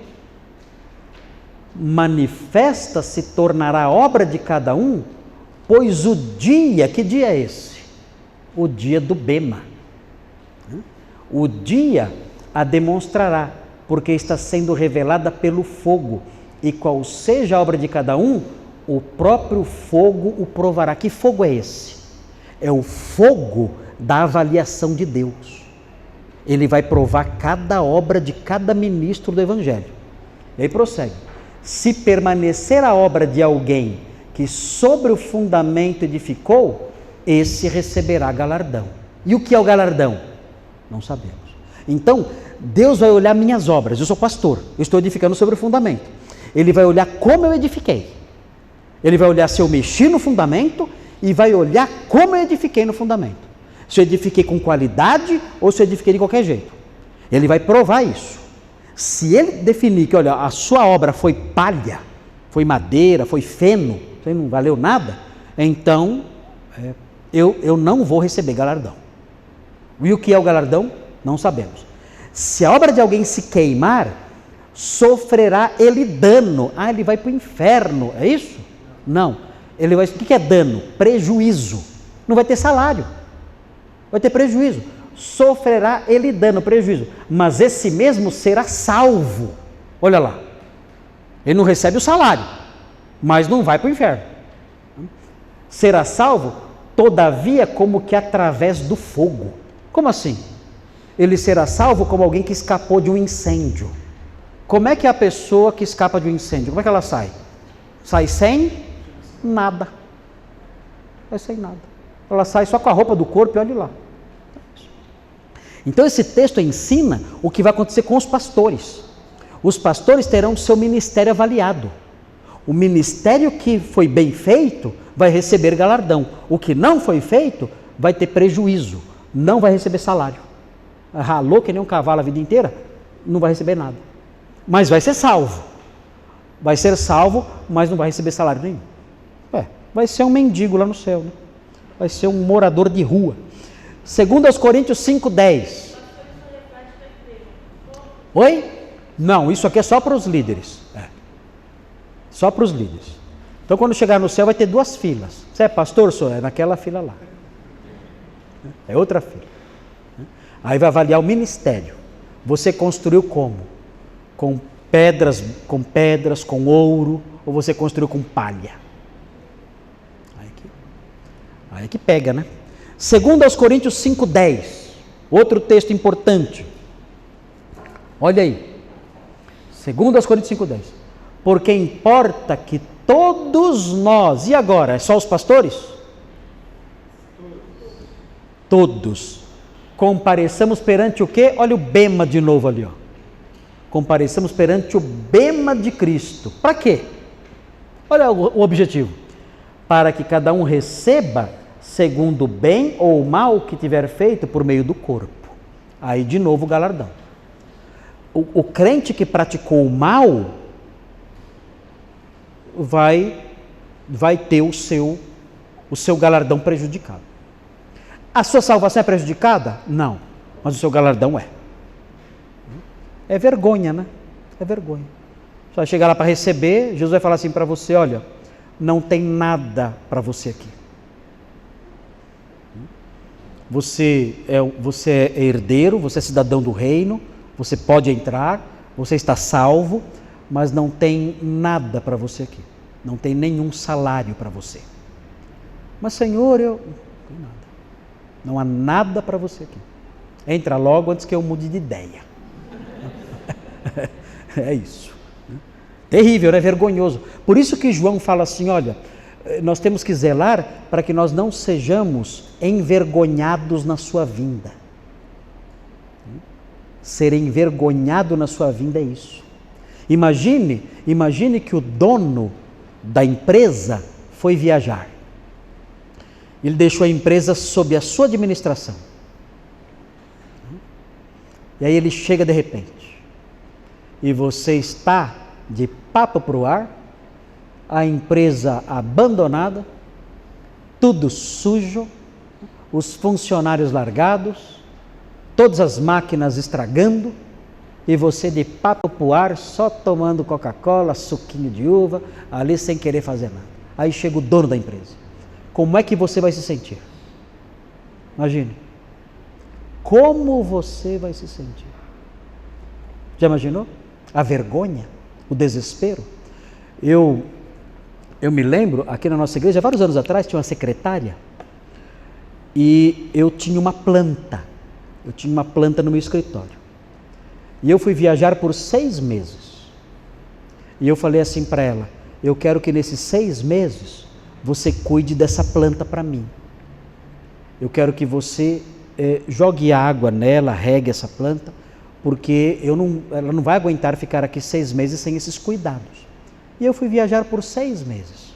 Manifesta se tornará a obra de cada um, pois o dia, que dia é esse? O dia do bema. O dia a demonstrará, porque está sendo revelada pelo fogo, e qual seja a obra de cada um, o próprio fogo o provará. Que fogo é esse? É o fogo da avaliação de Deus. Ele vai provar cada obra de cada ministro do Evangelho. E aí prossegue. Se permanecer a obra de alguém que sobre o fundamento edificou, esse receberá galardão. E o que é o galardão? Não sabemos. Então, Deus vai olhar minhas obras. Eu sou pastor, eu estou edificando sobre o fundamento. Ele vai olhar como eu edifiquei. Ele vai olhar se eu mexi no fundamento e vai olhar como eu edifiquei no fundamento. Se eu edifiquei com qualidade ou se eu edifiquei de qualquer jeito. Ele vai provar isso. Se ele definir que, olha, a sua obra foi palha, foi madeira, foi feno, isso aí não valeu nada, então eu não vou receber galardão. E o que é o galardão? Não sabemos. Se a obra de alguém se queimar, sofrerá ele dano. Ele vai para o inferno, é isso? Não. O que é dano? Prejuízo. Não vai ter salário. Vai ter prejuízo. Sofrerá ele dano, prejuízo. Mas esse mesmo será salvo. Olha lá. Ele não recebe o salário, mas não vai para o inferno. Será salvo, todavia, como que através do fogo. Como assim? Ele será salvo como alguém que escapou de um incêndio. Como é que é a pessoa que escapa de um incêndio? Como é que ela sai? Sai sem nada. Sai sem nada. Ela sai só com a roupa do corpo e olha lá. Então esse texto ensina o que vai acontecer com os pastores. Os pastores terão seu ministério avaliado. O ministério que foi bem feito vai receber galardão. O que não foi feito vai ter prejuízo. Não vai receber salário. Ralou que nem um cavalo a vida inteira, não vai receber nada. mas vai ser salvo. Vai ser salvo, mas não vai receber salário nenhum. Vai ser um mendigo lá no céu, né? Vai ser um morador de rua. 2 Coríntios 5:10. Oi? Não, isso aqui é só para os líderes. Só para os líderes. Então, quando chegar no céu, vai ter 2 filas. Você é pastor? Sou, é naquela fila lá. É outra fila. Aí vai avaliar o ministério. Você construiu como? Com pedras, com ouro, ou você construiu com palha? Aí que pega, né? 2 Coríntios 5:10. Outro texto importante. Olha aí. 2 Coríntios 5:10. Porque importa que todos nós, e agora? É só os pastores? Todos. Compareçamos perante o quê? Olha o bema de novo ali, ó. Compareçamos perante o bema de Cristo. Para quê? Olha o objetivo. Para que cada um receba segundo o bem ou o mal que tiver feito por meio do corpo. Aí de novo o galardão. O crente que praticou o mal vai ter o seu galardão prejudicado. A sua salvação é prejudicada? Não, mas o seu galardão é. É vergonha, né? É vergonha. Você vai chegar lá para receber, Jesus vai falar assim para você, olha, não tem nada para você aqui. Você é herdeiro, você é cidadão do reino, você pode entrar, você está salvo, mas não tem nada para você aqui. Não tem nenhum salário para você. Mas Senhor, não tem nada. Não há nada para você aqui. Entra logo antes que eu mude de ideia. É isso. Terrível, é vergonhoso. Por isso que João fala assim, olha, nós temos que zelar para que nós não sejamos envergonhados na sua vinda. Ser envergonhado na sua vinda é isso. Imagine que o dono da empresa foi viajar. Ele deixou a empresa sob a sua administração. E aí ele chega de repente. E você está de papo para o ar, a empresa abandonada, tudo sujo, os funcionários largados, todas as máquinas estragando, e você de papo para o ar, só tomando Coca-Cola, suquinho de uva, ali sem querer fazer nada. Aí chega o dono da empresa. Como é que você vai se sentir? Imagine. Como você vai se sentir? Já imaginou? A vergonha, o desespero. Eu me lembro, aqui na nossa igreja, vários anos atrás, tinha uma secretária e eu tinha uma planta. Eu tinha uma planta no meu escritório. E eu fui viajar por 6 meses. E eu falei assim para ela, eu quero que nesses 6 meses você cuide dessa planta para mim. Eu quero que você jogue água nela, regue essa planta, porque ela não vai aguentar ficar aqui 6 meses sem esses cuidados. E eu fui viajar por 6 meses.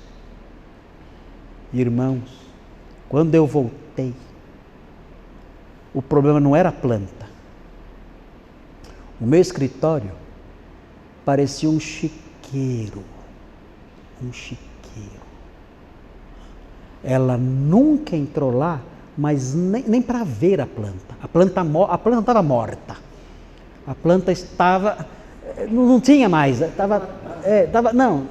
Irmãos, quando eu voltei, o problema não era a planta. O meu escritório parecia um chiqueiro. Um chiqueiro. Ela nunca entrou lá, mas nem para ver a planta. A planta estava morta. A planta estava... Não tinha mais. Não.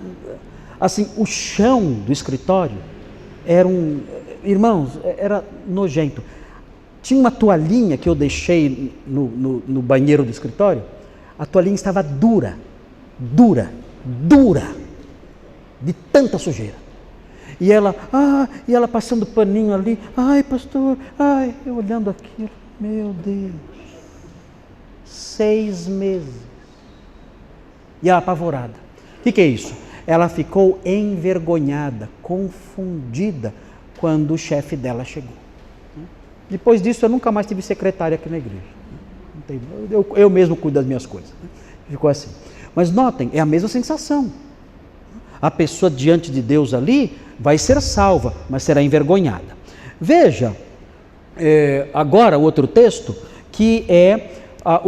Assim, o chão do escritório era nojento. Tinha uma toalhinha que eu deixei no banheiro do escritório. A toalhinha estava dura, de tanta sujeira. E ela passando paninho ali, ai pastor, eu olhando aquilo, meu Deus, 6 meses. E ela apavorada. O que é isso? Ela ficou envergonhada, confundida, quando o chefe dela chegou. Depois disso, eu nunca mais tive secretária aqui na igreja. Eu mesmo cuido das minhas coisas. Ficou assim. Mas notem, é a mesma sensação. A pessoa diante de Deus ali vai ser salva, mas será envergonhada. Veja, agora o outro texto, que é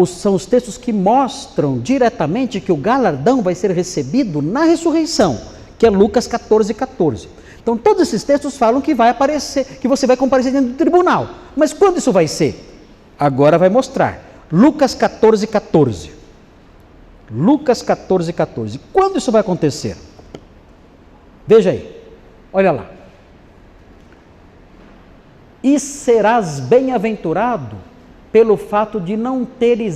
são os textos que mostram diretamente que o galardão vai ser recebido na ressurreição, que é Lucas 14, 14. Então, todos esses textos falam que vai aparecer, que você vai comparecer dentro do tribunal. Mas quando isso vai ser? Agora vai mostrar. Lucas 14, 14. Lucas 14, 14. Quando isso vai acontecer? Veja aí. Olha lá. E serás bem-aventurado pelo fato de não terem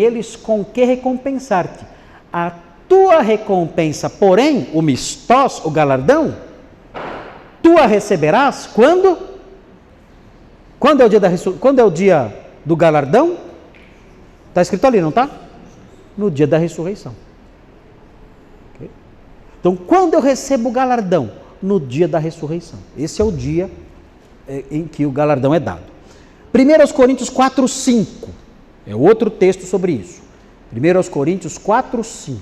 eles com que recompensar-te. A tua recompensa, porém, o mistós, o galardão, tu a receberás quando? Quando é o dia do galardão? Está escrito ali, não está? No dia da ressurreição. Okay? Então, quando eu recebo o galardão? No dia da ressurreição. Esse é o dia em que o galardão é dado. 1 Coríntios 4, 5. É outro texto sobre isso. 1 Coríntios 4, 5.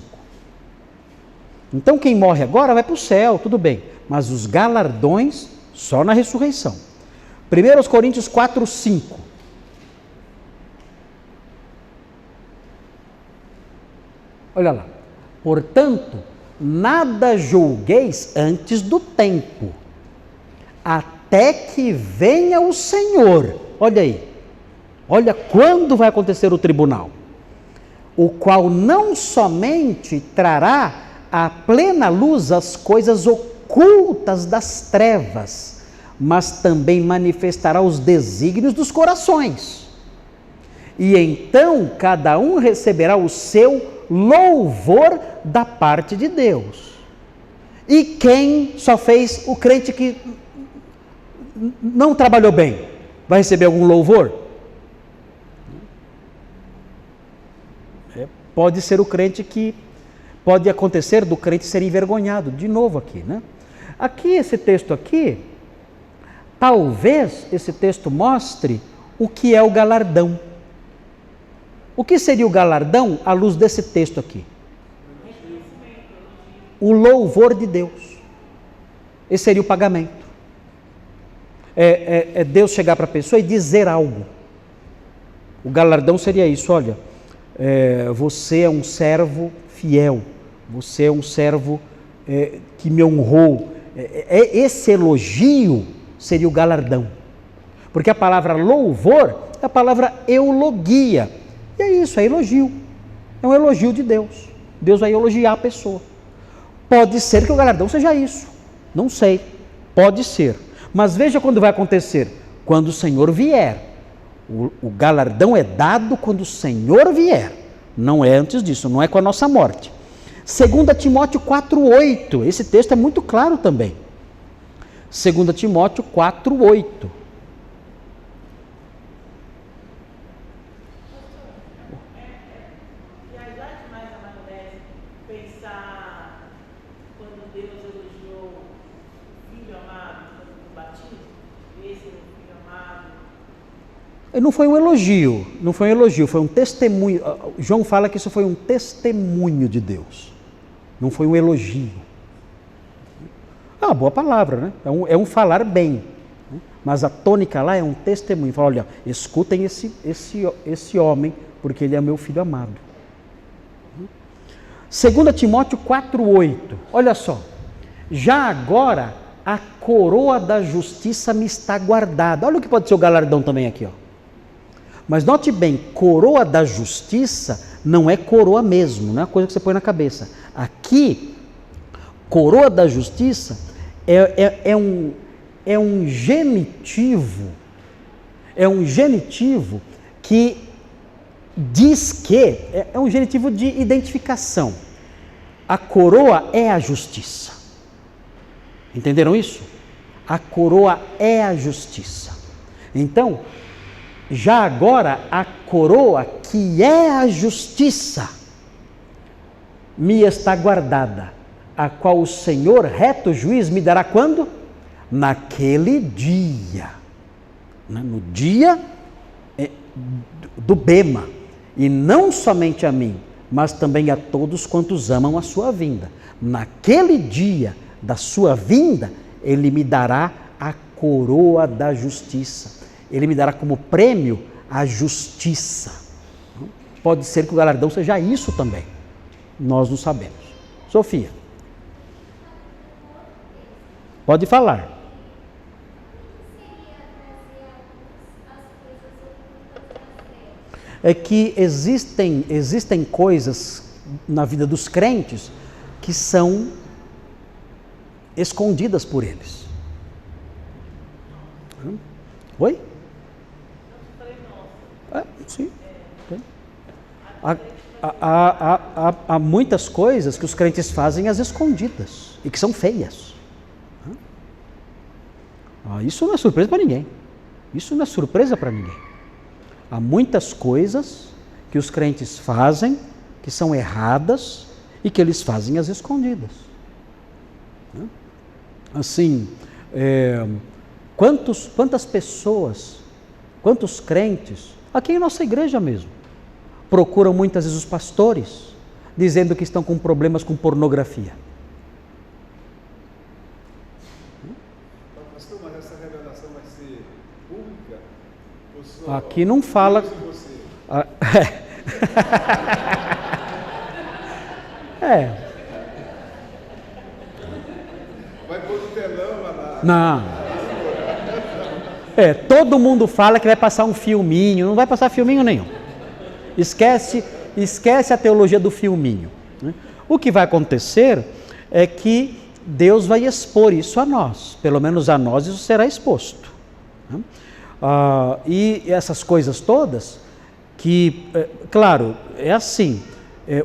Então, quem morre agora vai para o céu, tudo bem. Mas os galardões só na ressurreição. 1 Coríntios 4, 5. Olha lá. Portanto, nada julgueis antes do tempo, até que venha o Senhor. Olha aí. Olha quando vai acontecer o tribunal. O qual não somente trará à plena luz as coisas ocultas das trevas, mas também manifestará os desígnios dos corações. E então cada um receberá o seu louvor da parte de Deus. E quem só fez, o crente que não trabalhou bem, vai receber algum louvor? Pode ser o crente que, pode acontecer do crente ser envergonhado, de novo aqui, né? Aqui, esse texto aqui, talvez esse texto mostre o que é o galardão. O que seria o galardão à luz desse texto aqui? O louvor de Deus. Esse seria o pagamento. É Deus chegar para a pessoa e dizer algo. O galardão seria isso, olha, você é um servo fiel, você é um servo que me honrou. Esse elogio seria o galardão. Porque a palavra louvor é a palavra eulogia. E é isso, é elogio. É um elogio de Deus. Deus vai elogiar a pessoa. Pode ser que o galardão seja isso. Não sei. Pode ser. Mas veja quando vai acontecer. Quando o Senhor vier. O galardão é dado quando o Senhor vier. Não é antes disso, não é com a nossa morte. 2 Timóteo 4,8. Esse texto é muito claro também. 2 Timóteo 4,8. Não foi um elogio, foi um testemunho. João fala que isso foi um testemunho de Deus, não foi um elogio. É uma boa palavra, né? É um falar bem, né? Mas a tônica lá é um testemunho. Fala, olha, escutem esse homem, porque ele é meu filho amado. 2 Timóteo 4,8, olha só. Já agora a coroa da justiça me está guardada. Olha o que pode ser o galardão também aqui, ó. Mas note bem, coroa da justiça não é coroa mesmo, não é coisa que você põe na cabeça. Aqui, coroa da justiça é um genitivo, que diz que, é um genitivo de identificação. A coroa é a justiça. Entenderam isso? A coroa é a justiça. Então, já agora a coroa, que é a justiça, me está guardada, a qual o Senhor, reto juiz, me dará quando? Naquele dia, no dia do bema, e não somente a mim, mas também a todos quantos amam a sua vinda. Naquele dia da sua vinda, Ele me dará a coroa da justiça. Ele me dará como prêmio a justiça. Pode ser que o galardão seja isso também. Nós não sabemos. Sofia. Pode falar. É que existem coisas na vida dos crentes que são escondidas por eles. Oi? Sim. Há muitas coisas que os crentes fazem às escondidas e que são feias. Isso não é surpresa para ninguém. Isso não é surpresa para ninguém. Há muitas coisas que os crentes fazem que são erradas e que eles fazem às escondidas. Assim, quantas pessoas, quantos crentes, aqui em nossa igreja mesmo, procuram muitas vezes os pastores, dizendo que estão com problemas com pornografia. Pastor, mas essa revelação vai ser pública? Aqui não fala. Vai pôr no telão lá. Não. Todo mundo fala que vai passar um filminho, não vai passar filminho nenhum. Esquece a teologia do filminho. O que vai acontecer é que Deus vai expor isso a nós, pelo menos a nós isso será exposto. E essas coisas todas, que, claro, é assim,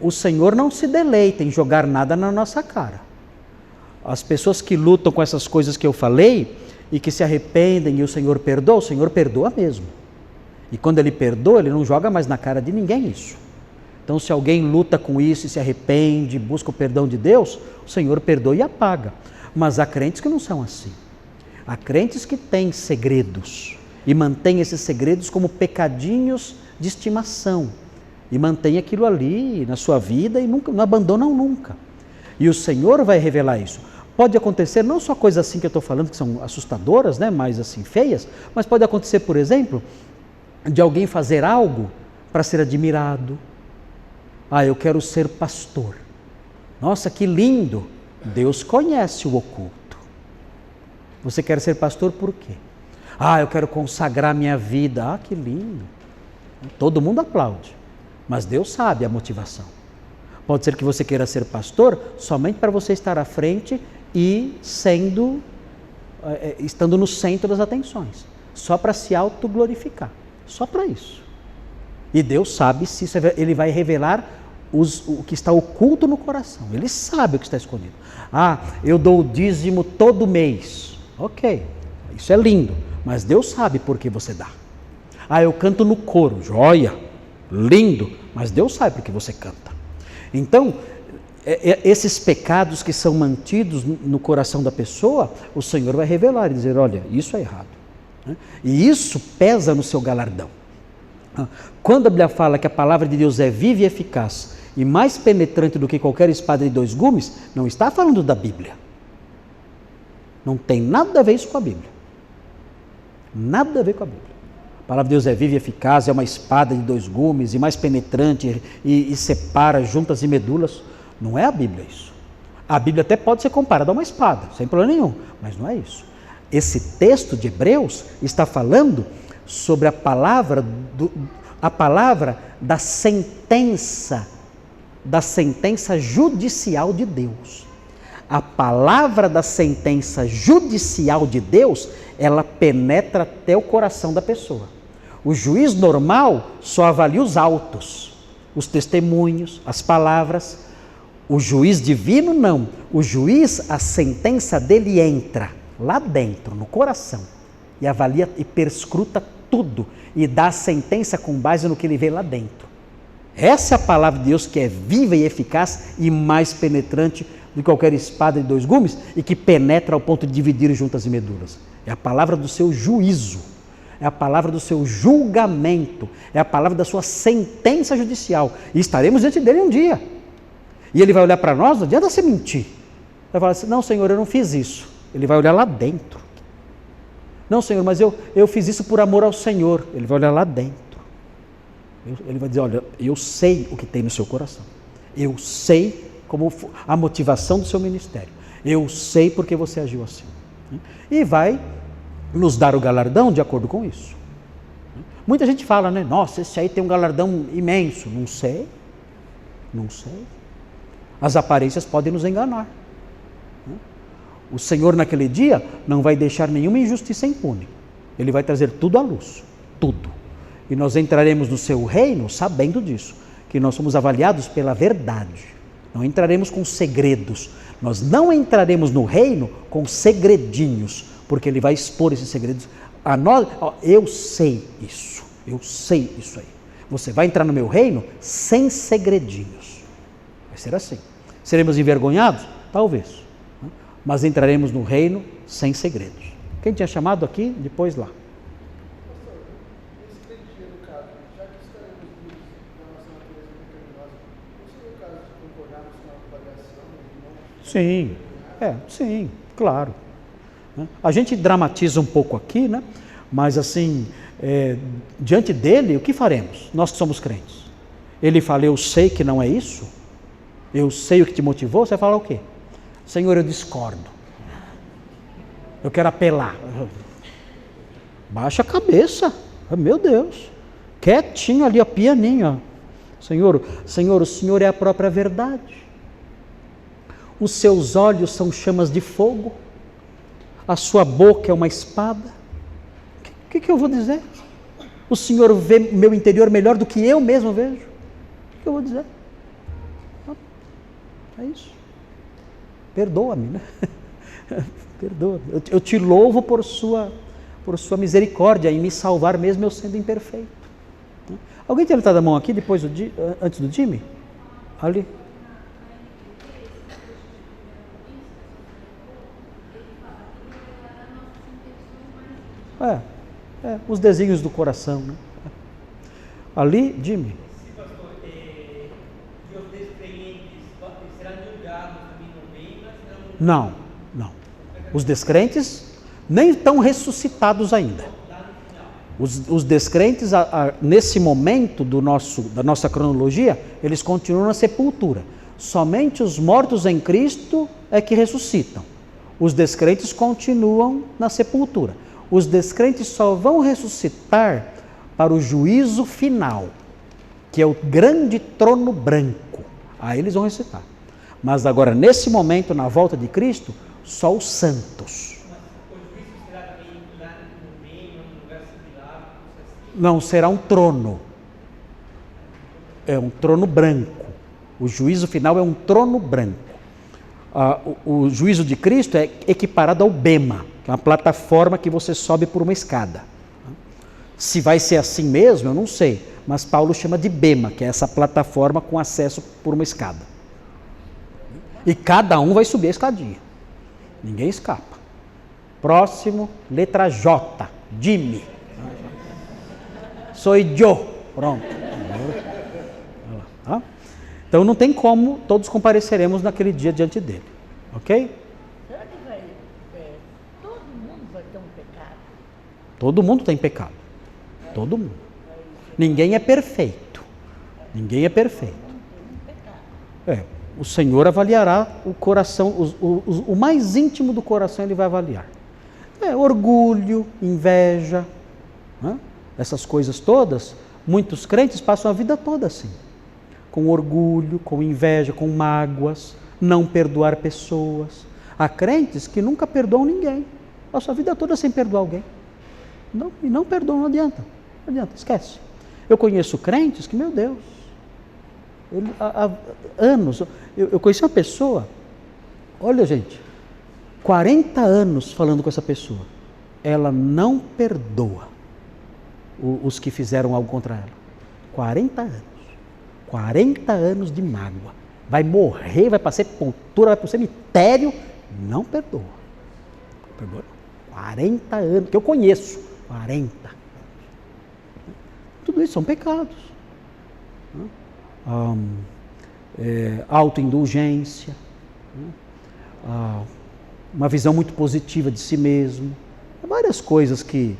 o Senhor não se deleita em jogar nada na nossa cara. As pessoas que lutam com essas coisas que eu falei e que se arrependem e o Senhor perdoa mesmo. E quando Ele perdoa, Ele não joga mais na cara de ninguém isso. Então, se alguém luta com isso e se arrepende, busca o perdão de Deus, o Senhor perdoa e apaga. Mas há crentes que não são assim. Há crentes que têm segredos e mantêm esses segredos como pecadinhos de estimação. E mantêm aquilo ali na sua vida e nunca, não abandonam nunca. E o Senhor vai revelar isso. Pode acontecer não só coisas assim que eu estou falando, que são assustadoras, né, mais assim feias, mas pode acontecer, por exemplo, de alguém fazer algo para ser admirado. Eu quero ser pastor. Nossa, que lindo! Deus conhece o oculto. Você quer ser pastor por quê? Eu quero consagrar minha vida. Que lindo! Todo mundo aplaude, mas Deus sabe a motivação. Pode ser que você queira ser pastor somente para você estar à frente e estando no centro das atenções, só para se autoglorificar, só para isso. E Deus sabe se isso, Ele vai revelar o que está oculto no coração. Ele sabe o que está escondido. Eu dou o dízimo todo mês. Ok, isso é lindo, mas Deus sabe por que você dá. Eu canto no coro. Joia, lindo, mas Deus sabe por que você canta. Então, esses pecados que são mantidos no coração da pessoa, o Senhor vai revelar e dizer, olha, isso é errado. E isso pesa no seu galardão. Quando a Bíblia fala que a palavra de Deus é viva e eficaz e mais penetrante do que qualquer espada de 2 gumes, não está falando da Bíblia. Não tem nada a ver isso com a Bíblia. Nada a ver com a Bíblia. A palavra de Deus é viva e eficaz, é uma espada de 2 gumes e mais penetrante e separa juntas e medulas. Não é a Bíblia isso. A Bíblia até pode ser comparada a uma espada, sem problema nenhum, mas não é isso. Esse texto de Hebreus está falando sobre a palavra da sentença judicial de Deus. A palavra da sentença judicial de Deus, ela penetra até o coração da pessoa. O juiz normal só avalia os autos, os testemunhos, as palavras. O juiz divino não. O juiz, a sentença dele entra lá dentro, no coração, e avalia e perscruta tudo e dá a sentença com base no que ele vê lá dentro. Essa é a palavra de Deus que é viva e eficaz e mais penetrante de qualquer espada de 2 gumes e que penetra ao ponto de dividir juntas e medulas. É a palavra do seu juízo, é a palavra do seu julgamento, é a palavra da sua sentença judicial. E estaremos diante dele um dia. E ele vai olhar para nós, não adianta você mentir. Vai falar assim, não, Senhor, eu não fiz isso. Ele vai olhar lá dentro. Não, Senhor, mas eu fiz isso por amor ao Senhor. Ele vai olhar lá dentro. Ele vai dizer, olha, eu sei o que tem no seu coração. Eu sei como a motivação do seu ministério. Eu sei porque você agiu assim. E vai nos dar o galardão de acordo com isso. Muita gente fala, né? Nossa, esse aí tem um galardão imenso. Não sei. Não sei. As aparências podem nos enganar. O Senhor naquele dia não vai deixar nenhuma injustiça impune. Ele vai trazer tudo à luz. Tudo. E nós entraremos no seu reino sabendo disso. Que nós somos avaliados pela verdade. Não entraremos com segredos. Nós não entraremos no reino com segredinhos. Porque ele vai expor esses segredos a nós. Eu sei isso. Eu sei isso aí. Você vai entrar no meu reino sem segredinhos. Vai ser assim. Seremos envergonhados? Talvez. Mas entraremos no reino sem segredos. Quem tinha chamado aqui, depois lá. Sim, sim, claro. A gente dramatiza um pouco aqui, né? Mas assim, diante dele, o que faremos? Nós que somos crentes. Ele fala, eu sei que não é isso, eu sei o que te motivou, você vai falar o quê? Senhor, eu discordo. Eu quero apelar. Baixa a cabeça. Meu Deus. Quietinho ali, ó, pianinho. Ó. Senhor, o Senhor é a própria verdade. Os seus olhos são chamas de fogo. A sua boca é uma espada. O que eu vou dizer? O Senhor vê meu interior melhor do que eu mesmo vejo. O que eu vou dizer? É isso. Perdoa-me, né? Perdoa-me. Eu te louvo por sua misericórdia em me salvar mesmo eu sendo imperfeito. Alguém tem levantado a mão aqui depois antes do Jimmy? Ali. Os desenhos do coração, né? Ali, Jimmy. Sim, pastor, e os descrentes serão julgados também no reino? Não. Os descrentes nem estão ressuscitados ainda. Os descrentes, nesse momento da nossa cronologia, eles continuam na sepultura. Somente os mortos em Cristo é que ressuscitam. Os descrentes continuam na sepultura. Os descrentes só vão ressuscitar para o juízo final, que é o grande trono branco. Aí eles vão ressuscitar. Mas agora, nesse momento, na volta de Cristo, só os santos. Mas o juízo será também lá no reino, no lugar similar? Não, será um trono. É um trono branco. O juízo final é um trono branco. O juízo de Cristo é equiparado ao bema, que é uma plataforma que você sobe por uma escada. Se vai ser assim mesmo, eu não sei, mas Paulo chama de bema, que é essa plataforma com acesso por uma escada. E cada um vai subir a escadinha. Ninguém escapa. Próximo, letra J, Jimmy. Sou eu. Pronto. Tá? Então não tem como, todos compareceremos naquele dia diante dele. Ok? Será que todo mundo vai ter um pecado? Todo mundo tem pecado. Todo mundo. Ninguém é perfeito. Ninguém é perfeito. O Senhor avaliará o coração, o mais íntimo do coração ele vai avaliar. Orgulho, inveja, né? Essas coisas todas, muitos crentes passam a vida toda assim. Com orgulho, com inveja, com mágoas, não perdoar pessoas. Há crentes que nunca perdoam ninguém. Passam a vida toda sem perdoar alguém. Não perdoam, não adianta. Não adianta, esquece. Eu conheço crentes que, meu Deus, há anos, eu conheci uma pessoa, olha gente, 40 anos falando com essa pessoa, ela não perdoa os que fizeram algo contra ela. 40 anos de mágoa, vai morrer, vai para a sepultura, vai para o cemitério, não perdoa. 40 anos, que eu conheço, 40. Tudo isso são pecados. Autoindulgência, uma visão muito positiva de si mesmo, várias coisas que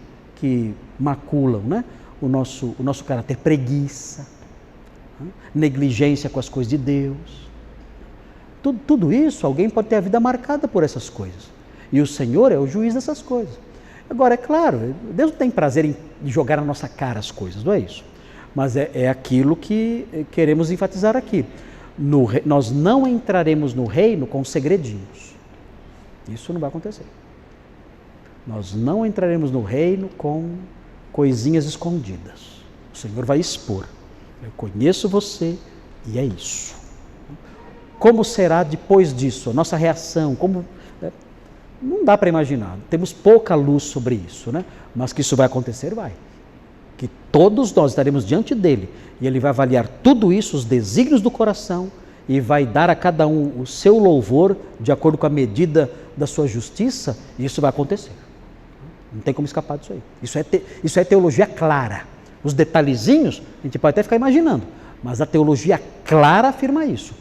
maculam, né? o nosso caráter, preguiça, negligência com as coisas de Deus. Tudo isso, alguém pode ter a vida marcada por essas coisas. E o Senhor é o juiz dessas coisas. Agora, é claro, Deus não tem prazer em jogar na nossa cara as coisas, não é isso? Mas é aquilo que queremos enfatizar aqui. Nós não entraremos no reino com segredinhos. Isso não vai acontecer. Nós não entraremos no reino com coisinhas escondidas. O Senhor vai expor. Eu conheço você e é isso. Como será depois disso? A nossa reação, não dá para imaginar. Temos pouca luz sobre isso, né? Mas que isso vai acontecer, vai. Que todos nós estaremos diante dele e ele vai avaliar tudo isso, os desígnios do coração, e vai dar a cada um o seu louvor de acordo com a medida da sua justiça, e isso vai acontecer. Não tem como escapar disso aí. Isso é teologia clara. Os detalhezinhos, a gente pode até ficar imaginando, mas a teologia clara afirma isso.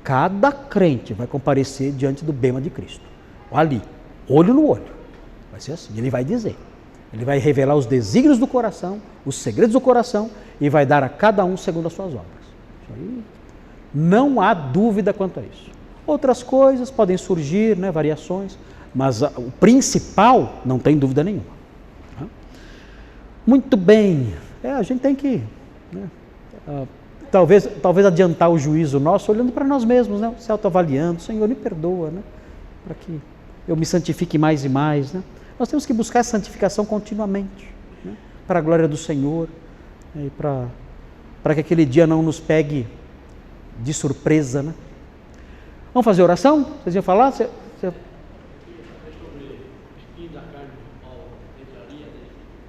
Cada crente vai comparecer diante do bema de Cristo. Ali, olho no olho. Vai ser assim, ele vai dizer. Ele vai revelar os desígnios do coração, os segredos do coração, e vai dar a cada um segundo as suas obras. Isso aí, não há dúvida quanto a isso. Outras coisas podem surgir, né, variações, mas o principal não tem dúvida nenhuma. Muito bem, a gente tem que, né, talvez adiantar o juízo nosso olhando para nós mesmos, né, se autoavaliando. Senhor, me perdoa, né, para que eu me santifique mais e mais, né. Nós temos que buscar essa santificação continuamente, né, para a glória do Senhor, né, e para que aquele dia não nos pegue de surpresa, né. Vamos fazer oração? Vocês iam falar?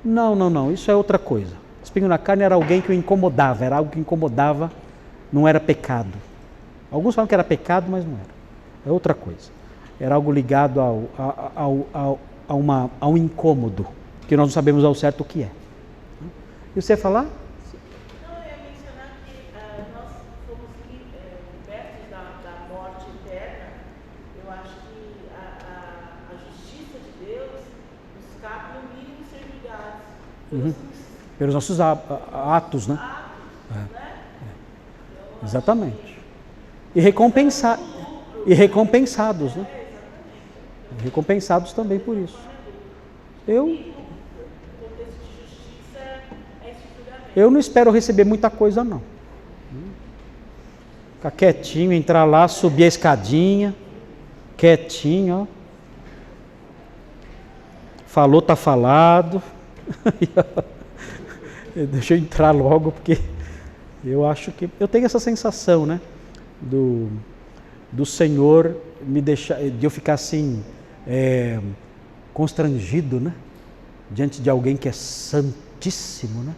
Não, isso é outra coisa. Espinho na carne era alguém que o incomodava, era algo que incomodava, não era pecado. Alguns falam que era pecado, mas não era. É outra coisa. Era algo ligado a um incômodo, que nós não sabemos ao certo o que é. E você ia falar? Não, eu ia mencionar que nós fomos libertos da morte eterna. Eu acho que a justiça de Deus nos cabe no mínimo ser julgados pelos nossos atos, né? Exatamente. E recompensados, né? Recompensados também por isso. Eu não espero receber muita coisa, não. Ficar quietinho, entrar lá, subir a escadinha, quietinho, ó. Falou, tá falado. Deixa eu entrar logo, porque eu acho que eu tenho essa sensação, né, do Senhor me deixar, de eu ficar assim constrangido, né, diante de alguém que é santíssimo, né,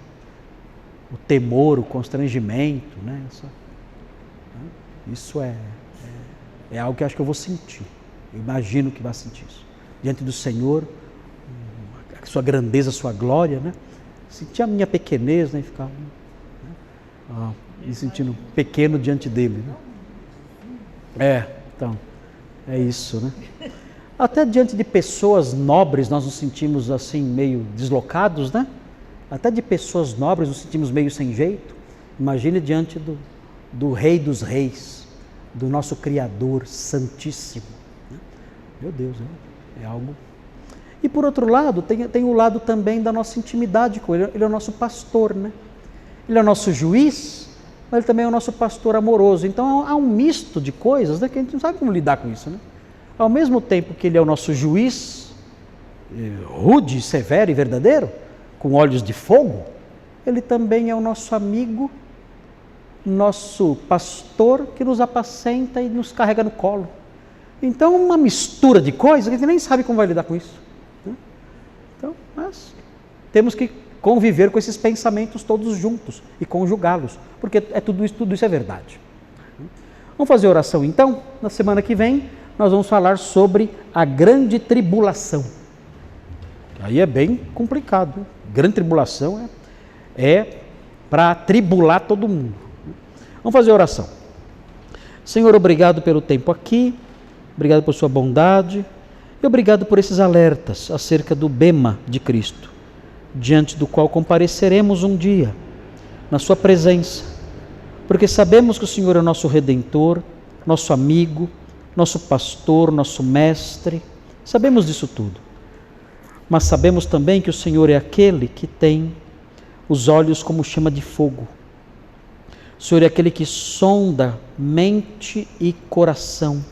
o temor, o constrangimento, né, isso é algo que eu acho que eu vou sentir. Eu imagino que vai sentir isso diante do Senhor, a sua grandeza, a sua glória, né? Sentir a minha pequenez, né? E ficar, né, me sentindo pequeno diante dele, né? Então, é isso, né? Até diante de pessoas nobres nós nos sentimos assim meio deslocados, né? Até de pessoas nobres nos sentimos meio sem jeito. Imagine diante do Rei dos Reis, do nosso Criador Santíssimo, né? Meu Deus, é algo. E por outro lado, tem o lado também da nossa intimidade com ele. Ele é o nosso pastor, né? Ele é o nosso juiz, mas ele também é o nosso pastor amoroso. Então há um misto de coisas, né, que a gente não sabe como lidar com isso, né? Ao mesmo tempo que ele é o nosso juiz, rude, severo e verdadeiro, com olhos de fogo, ele também é o nosso amigo, nosso pastor que nos apacenta e nos carrega no colo. Então uma mistura de coisas que a gente nem sabe como vai lidar com isso. Então, mas temos que conviver com esses pensamentos todos juntos e conjugá-los, porque tudo isso é verdade. Vamos fazer oração então? Na semana que vem nós vamos falar sobre a grande tribulação. Aí é bem complicado. Grande tribulação é para tribular todo mundo. Vamos fazer oração. Senhor, obrigado pelo tempo aqui, obrigado por sua bondade. E obrigado por esses alertas acerca do bema de Cristo. diante do qual compareceremos um dia, na sua presença, porque sabemos que o Senhor é nosso Redentor, nosso amigo, nosso pastor, nosso mestre, sabemos disso tudo. Mas sabemos também que o Senhor é aquele que tem os olhos como chama de fogo. O Senhor é aquele que sonda mente e coração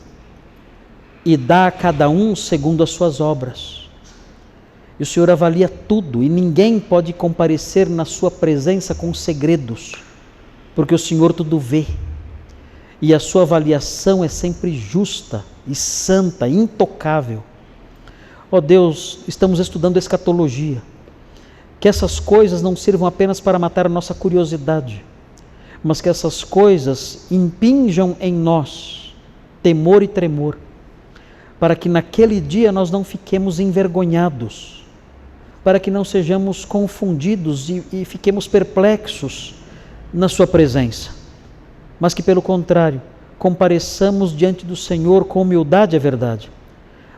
e dá a cada um segundo as suas obras. E o Senhor avalia tudo e ninguém pode comparecer na sua presença com segredos, porque o Senhor tudo vê. E a sua avaliação é sempre justa e santa, intocável. Ó Deus, estamos estudando escatologia. Que essas coisas não sirvam apenas para matar a nossa curiosidade, mas que essas coisas impinjam em nós temor e tremor, para que naquele dia nós não fiquemos envergonhados, para que não sejamos confundidos e fiquemos perplexos na sua presença, mas que pelo contrário, compareçamos diante do Senhor com humildade, é verdade,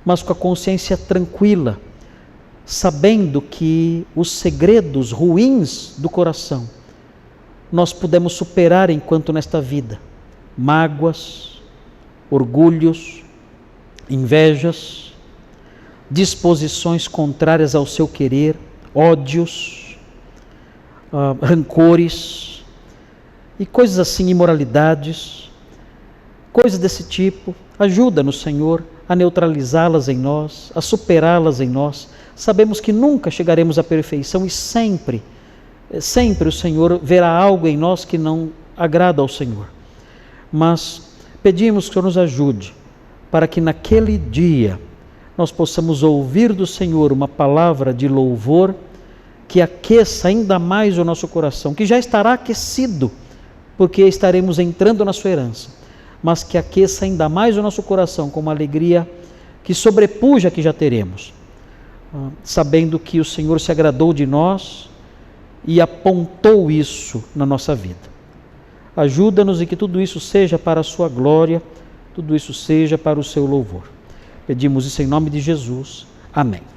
mas com a consciência tranquila, sabendo que os segredos ruins do coração nós podemos superar enquanto nesta vida, mágoas, orgulhos, invejas, disposições contrárias ao seu querer, ódios, rancores e coisas assim, imoralidades, coisas desse tipo. Ajuda-nos, Senhor, a neutralizá-las em nós, a superá-las em nós. Sabemos que nunca chegaremos à perfeição e sempre o Senhor verá algo em nós que não agrada ao Senhor. Mas pedimos que o Senhor nos ajude para que naquele dia nós possamos ouvir do Senhor uma palavra de louvor que aqueça ainda mais o nosso coração, que já estará aquecido, porque estaremos entrando na sua herança, mas que aqueça ainda mais o nosso coração com uma alegria que sobrepuja a que já teremos, sabendo que o Senhor se agradou de nós e apontou isso na nossa vida. Ajuda-nos e que tudo isso seja para a sua glória, tudo isso seja para o seu louvor. Pedimos isso em nome de Jesus. Amém.